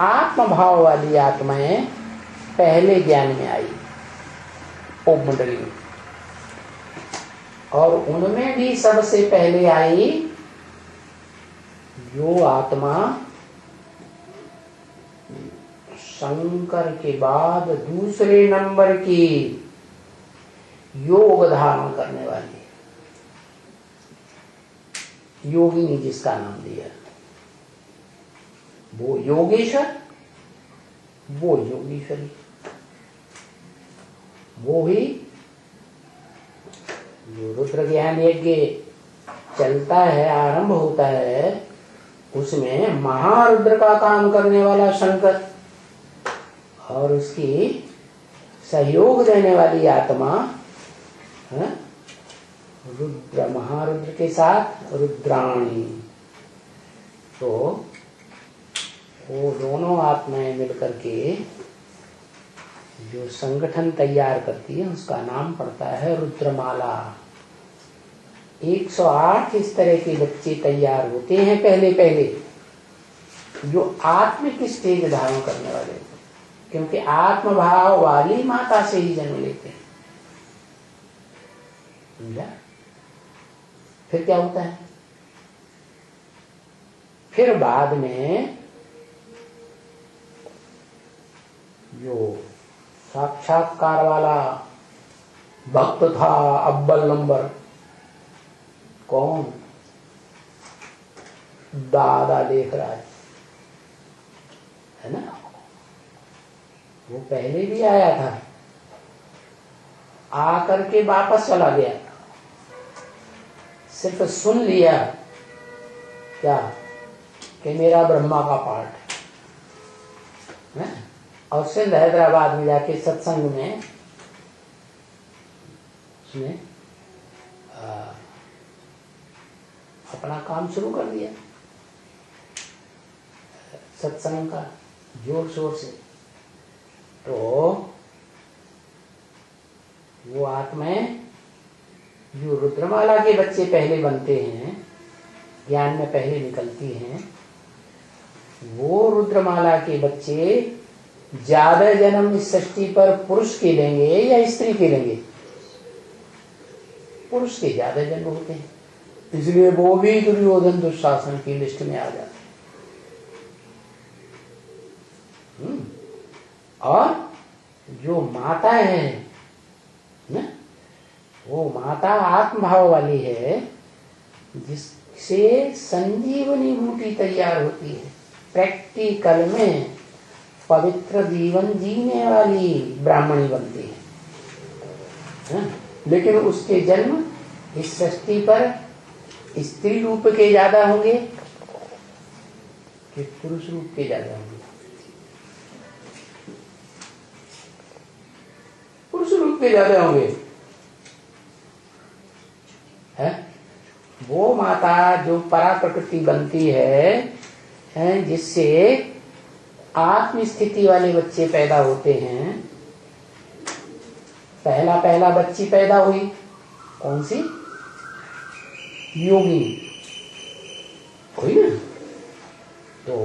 आत्म भाव वाली आत्माएं पहले ज्ञान में आई ओम मंडली में, और उनमें भी सबसे पहले आई जो आत्मा शंकर के बाद दूसरे नंबर की योग धारण करने वाली योगिनी, जिसका नाम दिया वो योगेश्वर, वो योगेश्वरी, वो ही जो रुद्र ज्ञान यज्ञ चलता है, आरंभ होता है, उसमें महारुद्र का काम करने वाला शंकर और उसकी सहयोग देने वाली आत्मा है रुद्र, महारुद्र के साथ रुद्राणी। तो वो दोनों आत्माएं मिलकर के जो संगठन तैयार करती है उसका नाम पड़ता है रुद्रमाला। 108 इस तरह के बच्चे तैयार होते हैं पहले पहले, जो आत्मिक स्टेज धारण करने वाले, क्योंकि आत्मभाव वाली माता से ही जन्म लेते हैं। समझा? फिर क्या होता है? फिर बाद में जो साक्षात्कार वाला भक्त था अव्वल नंबर, कौन? दादा देख रहा है ना? वो पहले भी आया था, आकर के वापस चला गया, सिर्फ सुन लिया क्या कि मेरा ब्रह्मा का पाठ है, और सिंध हैदराबाद में जाके सत्संग में उसने अपना काम शुरू कर दिया, सत्संग का जोर शोर से। तो वो आत्माएं जो रुद्रमाला के बच्चे पहले बनते हैं, ज्ञान में पहले निकलती हैं, वो रुद्रमाला के बच्चे ज्यादा जन्म इस सृष्टि पर पुरुष के लेंगे या स्त्री के लेंगे? पुरुष के ज्यादा जन्म होते हैं, इसलिए वो भी दुर्योधन दुशासन की लिस्ट में आ जाते हैं। और जो माता है ना, वो माता आत्मभाव वाली है, जिससे संजीवनी बूटी तैयार होती है, प्रैक्टिकल में पवित्र जीवन जीने वाली ब्राह्मणी बनती है। लेकिन उसके जन्म इस सृष्टि पर स्त्री रूप के ज्यादा होंगे कि पुरुष रूप के ज्यादा होंगे? पुरुष रूप के ज्यादा होंगे। है वो माता जो परा प्रकृति बनती है, जिससे आत्म स्थिति वाले बच्चे पैदा होते हैं। पहला बच्ची पैदा हुई कौन सी? योगिनी हुई ना। तो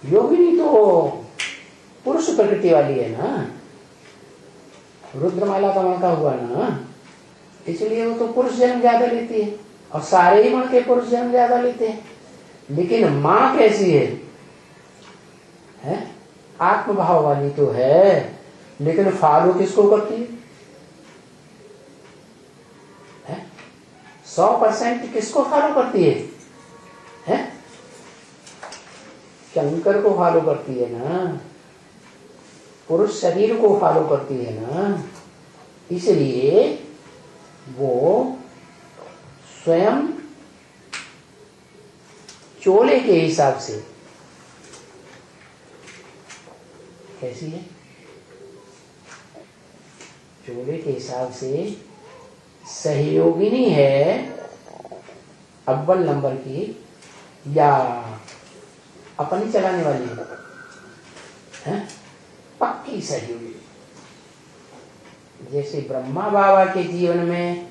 योगिनी तो पुरुष प्रकृति वाली है ना, रुद्रमाला का मणका हुआ ना, इसलिए वो तो पुरुष जन्म ज्यादा लेती है, और सारे ही मण के पुरुष जन्म ज्यादा लेते हैं। लेकिन माँ कैसी है? आत्मभाव वाली तो है, लेकिन फॉलो किसको करती है? 100% किसको फॉलो करती है? शंकर को फॉलो करती है ना, पुरुष शरीर को फॉलो करती है ना। इसलिए वो स्वयं चोले के हिसाब से कैसी है? चोले के हिसाब से सहयोगिनी है अव्वल नंबर की, या अपनी चलाने वाली है? पक्की सहयोगी। जैसे ब्रह्मा बाबा के जीवन में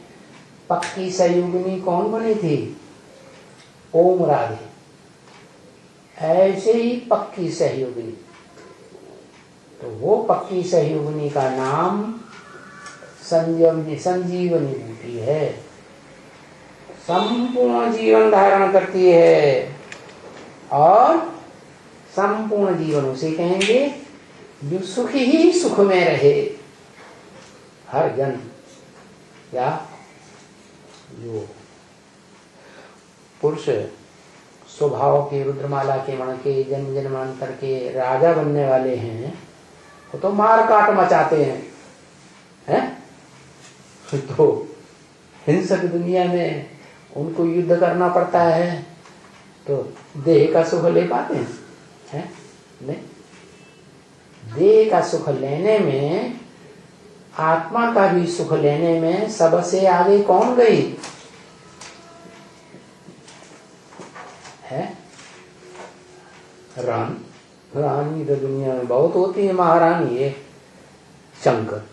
पक्की सहयोगिनी कौन बनी थी? ओम राधे। ऐसे ही पक्की सहयोगिनी, तो वो पक्की सहयोगिनी का नाम संजीवनी बूटी है। संपूर्ण जीवन धारण करती है, और संपूर्ण जीवन उसे कहेंगे जो सुख ही सुख में रहे हर जन्म। या जो पुरुष स्वभाव के, रुद्रमाला के मण के, जन्म जन्मांतर के राजा बनने वाले हैं, वो तो मार काट मचाते हैं? तो हिंसक दुनिया में उनको युद्ध करना पड़ता है, तो देह का सुख ले पाते हैं? नहीं। देह का सुख लेने में, आत्मा का भी सुख लेने में सबसे आगे कौन गई है? रानी तो दुनिया में बहुत होती है, महारानी है शंकर।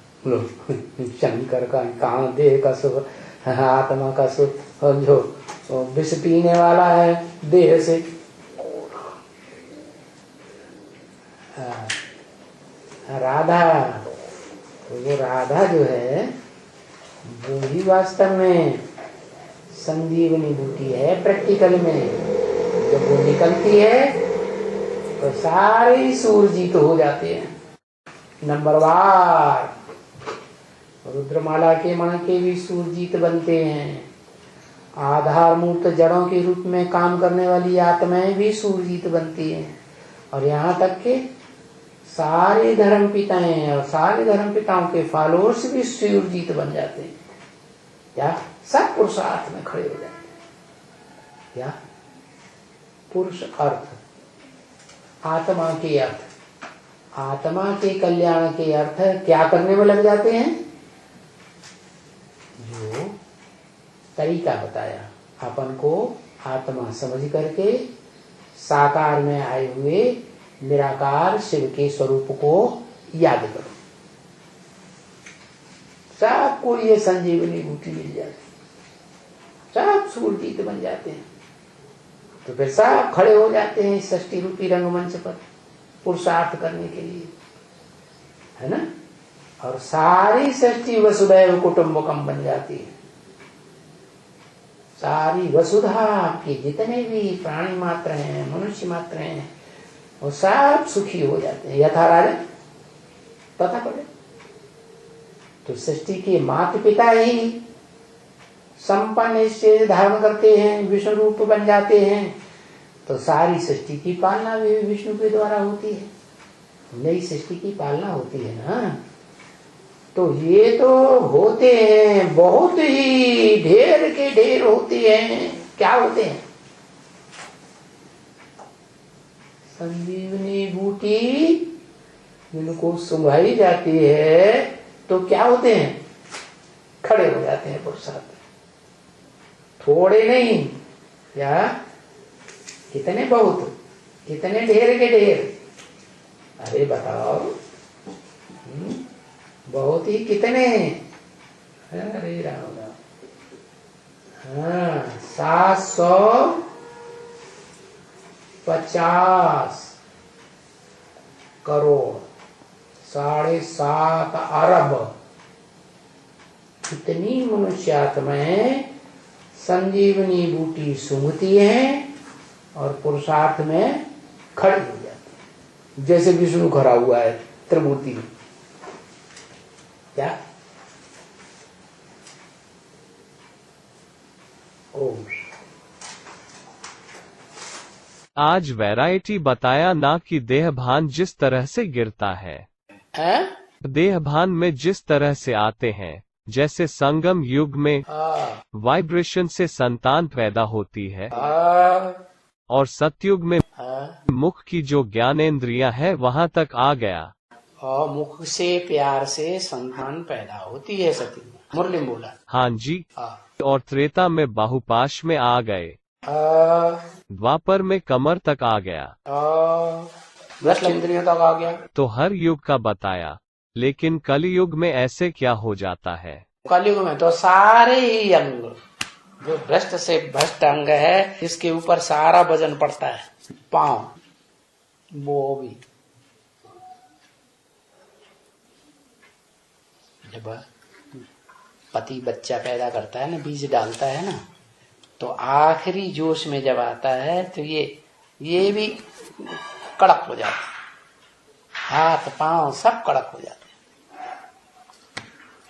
शंकर का कहाँ देह का सुख, आत्मा का सुख। और जो विष पीने वाला है देह से, राधा, वो राधा जो है वो ही वास्तव में संजीवनी बूटी है। प्रैक्टिकल में जब वो निकलती है तो सारे सूर जीत हो जाते हैं। नंबरवार रुद्रमाला के मण के भी सूरजीत बनते हैं। आधारमूर्त जड़ों के रूप में काम करने वाली आत्माएं भी सूरजीत बनती हैं। और यहाँ तक के सारे धर्म पिताएं और सारे धर्म पिताओं के फॉलोअर्स भी सूरजीत बन जाते हैं। या सब पुरुषार्थ में खड़े हो जाते हैं। या पुरुष अर्थ, आत्मा के अर्थ, आत्मा के कल्याण के अर्थ क्या करने में लग जाते हैं? जो तरीका बताया, अपन को आत्मा समझ करके साकार में आए हुए निराकार शिव के स्वरूप को याद करो। सबको ये संजीवनी बूटी मिल जाती, सब सूरजीत बन जाते हैं। तो फिर सब खड़े हो जाते हैं षष्ठी रूपी रंगमंच पर पुरुषार्थ करने के लिए, है ना। और सारी षष्ठी वसुधैव कुटुंबकम बन जाती है। सारी वसुधा के जितने भी प्राणी मात्र हैं, मनुष्य मात्र हैं, वो सब सुखी हो जाते हैं। यथा राजा तथा प्रजा। तो सृष्टि के माता पिता ही संपन्न से धारण करते हैं, विष्णु रूप बन जाते हैं। तो सारी सृष्टि की पालना भी विष्णु के द्वारा होती है। नई सृष्टि की पालना होती है ना। तो ये तो होते हैं, बहुत ही ढेर के ढेर होते हैं। क्या होते हैं? संजीवनी बूटी जिनको सुंघाई जाती है तो क्या होते हैं? खड़े हो जाते हैं पुरुषार्थ। थोड़े नहीं, या कितने, बहुत, कितने ढेर के ढेर। अरे बताओ, बहुत ही कितने। अरे राम राम, हाँ 750 करोड़, 7.5 अरब इतनी मनुष्यात्माएं संजीवनी बूटी सूंघती हैं और पुरुषार्थ में खड़ी हो जाती है, जैसे विष्णु खड़ा हुआ है त्रिमूर्ति में। क्या? ओम। आज वैरायटी बताया ना कि देहभान जिस तरह से गिरता है, देहभान में जिस तरह से आते हैं, जैसे संगम युग में वाइब्रेशन से संतान पैदा होती है, और सतयुग में मुख की जो ज्ञानेंद्रियां है वहां तक आ गया, और मुख से प्यार से संतान पैदा होती है। सतयुग में मुरली बोला। हाँ जी। और त्रेता में बाहुपाश में आ गए, द्वापर में कमर तक आ गया, भ्रष्ट इंद्रियों तक आ गया। तो हर युग का बताया, लेकिन कलयुग में ऐसे क्या हो जाता है? कलयुग में तो सारे ही अंग, जो भ्रष्ट से भ्रष्ट अंग है, इसके ऊपर सारा वजन पड़ता है। पांव, वो भी जब पति बच्चा पैदा करता है ना, बीज डालता है ना, तो आखिरी जोश में जब आता है तो ये भी कड़क हो जाता है, हाथ पांव सब कड़क हो जाते हैं,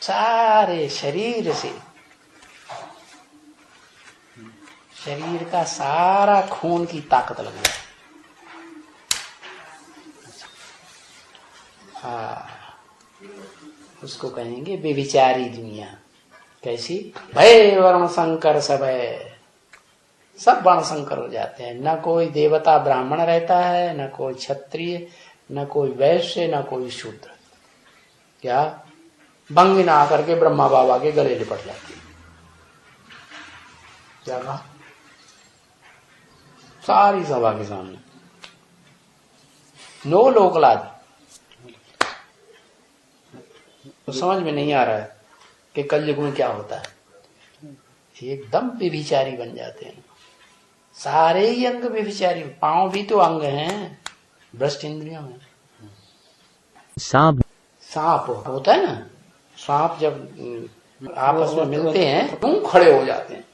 सारे शरीर से, शरीर का सारा खून की ताकत लग जाती है। हाँ, उसको कहेंगे बेविचारी दुनिया। कैसी? भय वर्ण संकर सब है, सब वर्ण संकर हो जाते हैं। न कोई देवता ब्राह्मण रहता है, न कोई क्षत्रिय, न कोई वैश्य, न कोई शूद्र। क्या? भंगी ना आकर के ब्रह्मा बाबा के गले लिपट जाती है। क्या कहा? सारी सभा के सामने नो लोकलाज। तो समझ में नहीं आ रहा है कि कलयुग में क्या होता है। एकदम व्यभिचारी बन जाते हैं, सारे ही अंग व्यभिचारी। पांव भी तो अंग हैं भ्रष्ट इंद्रियों में। सांप होता है ना, सांप जब आपस में मिलते हैं तो खड़े हो जाते हैं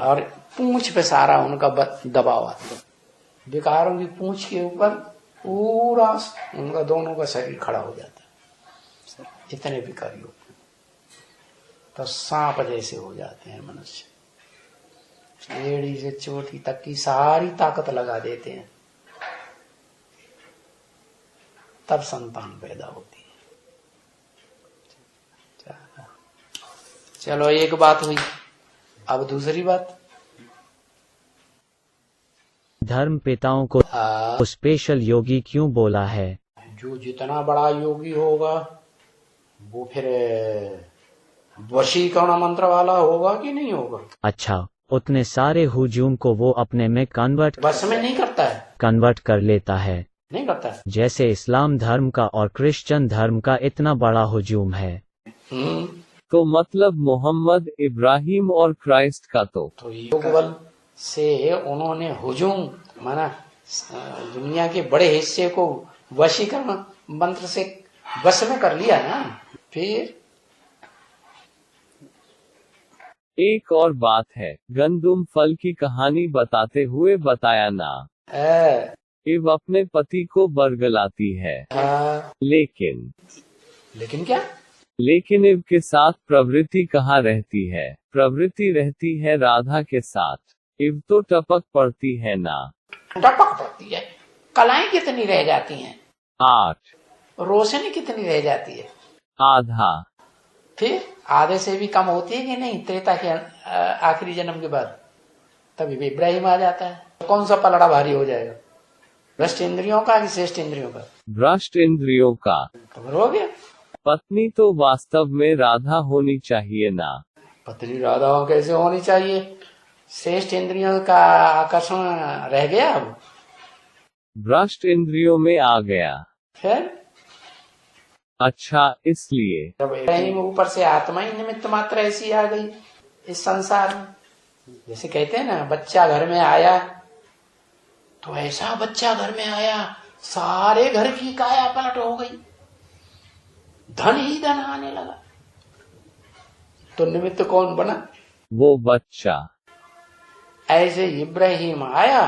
और पूंछ पे सारा उनका दबाव आता है। विकारों की पूंछ के ऊपर पूरा उनका दोनों का शरीर खड़ा हो जाता है, इतने विकारी होते हैं। तो सांप जैसे हो जाते हैं मनुष्य, एड़ी से चोटी तक की सारी ताकत लगा देते हैं, तब संतान पैदा होती है। चलो एक बात हुई, अब दूसरी बात। धर्म पिताओं को स्पेशल योगी क्यों बोला है? जो जितना बड़ा योगी होगा वो फिर वशीकरण मंत्र वाला होगा कि नहीं होगा? अच्छा, उतने सारे हुजूम को वो अपने में कन्वर्ट बस में नहीं करता है, कन्वर्ट कर लेता है। नहीं करता है। जैसे इस्लाम धर्म का और क्रिश्चियन धर्म का इतना बड़ा हुजूम है। तो मतलब मोहम्मद, इब्राहिम और क्राइस्ट का तो योग बल से उन्होंने हुजूम माना दुनिया के बड़े हिस्से को वशीकरण मंत्र से वश में कर लिया ना। फिर एक और बात है, गंदुम फल की कहानी बताते हुए बताया ना, इव अपने पति को बरगलाती है, लेकिन क्या? लेकिन इव के साथ प्रवृत्ति कहाँ रहती है? प्रवृत्ति रहती है राधा के साथ। इव तो टपक पड़ती है ना। टपक पड़ती है। कलाएं कितनी रह जाती हैं? 8। रोशनी कितनी रह जाती है? आधा। फिर आधे से भी कम होती है कि नहीं? त्रेता के आखिरी जन्म के बाद तभी इब्राहिम आ जाता है। कौन सा पलड़ा भारी हो जाएगा? भ्रष्ट इंद्रियों का कि श्रेष्ठ इंद्रियों का? भ्रष्ट इंद्रियों का। तो हो गया। पत्नी तो वास्तव में राधा होनी चाहिए ना। पत्नी राधा कैसे होनी चाहिए? श्रेष्ठ इंद्रियों का आकर्षण रह गया, अब भ्रष्ट इंद्रियों में आ गया। फिर अच्छा, इसलिए जब ऊपर से आत्मा ही निमित्त मात्र ऐसी आ गई इस संसार में। जैसे कहते हैं ना, बच्चा घर में आया तो ऐसा बच्चा घर में आया, सारे घर की काया पलट हो गई, धन ही धन आने लगा। तो निमित्त कौन बना? वो बच्चा। ऐसे इब्राहिम आया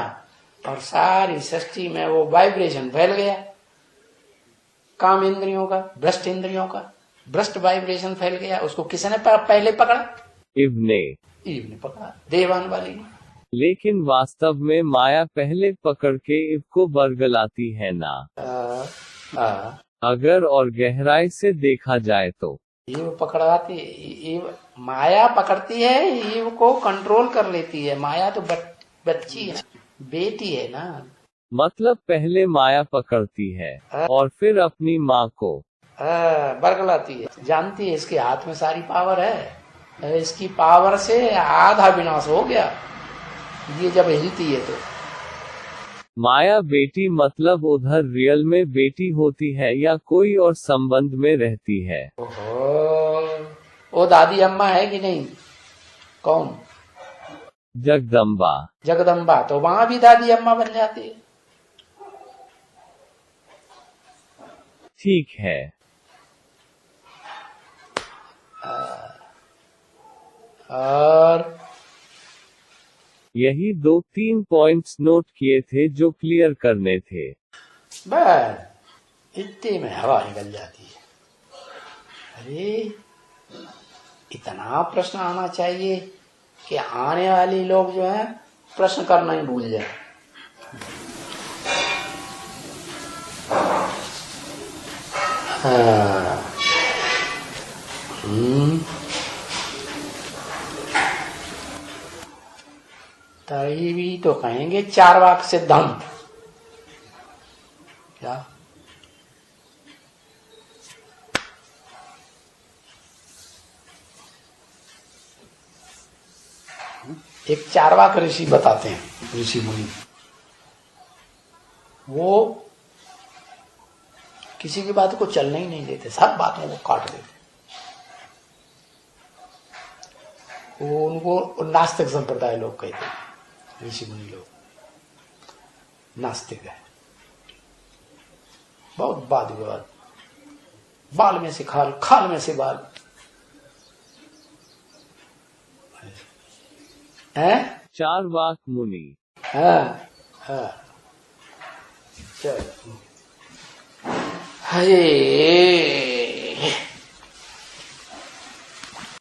और सारी सृष्टि में वो वाइब्रेशन फैल गया, काम इंद्रियों का, भ्रष्ट इंद्रियों का भ्रष्ट वाइब्रेशन फैल गया। उसको किसने पहले पकड़ा? ईव ने पकड़ा, देवान वाली ने। लेकिन वास्तव में माया पहले पकड़ के ईव को बरगलाती है ना? अगर और गहराई से देखा जाए तो ईव पकड़ाती, ईव माया पकड़ती है, ईव को कंट्रोल कर लेती है। माया तो बच्ची है, बेटी है ना। मतलब पहले माया पकड़ती है और फिर अपनी माँ को बरगलाती है। जानती है इसके हाथ में सारी पावर है, इसकी पावर से आधा विनाश हो गया ये जब हिलती है तो। माया बेटी मतलब उधर रियल में बेटी होती है या कोई और संबंध में रहती है? ओहो, वो दादी अम्मा है कि नहीं? कौन? जगदम्बा। जगदम्बा, तो वहां भी दादी अम्मा बन जाती है। ठीक है। और यही 2-3 पॉइंट्स नोट किए थे जो क्लियर करने थे। बस इतने में हवा निकल जाती है। अरे इतना प्रश्न आना चाहिए कि आने वाले लोग जो है प्रश्न करना ही भूल जाए। हाँ। तभी भी तो कहेंगे चार्वाक सिद्धांत। क्या? एक चार्वाक ऋषि बताते हैं, ऋषि मुनि, वो किसी की बात को चलने ही नहीं देते, सब बातों को काट देते। वो उनको नास्तिक संप्रदाय लोग कहते हैं, ऋषि मुनि लोग नास्तिक है। बहुत वाद विवाद, बाल में से खाल, खाल में से बाल है। चार्वाक मुनि। हाँ हाँ। चलो, हे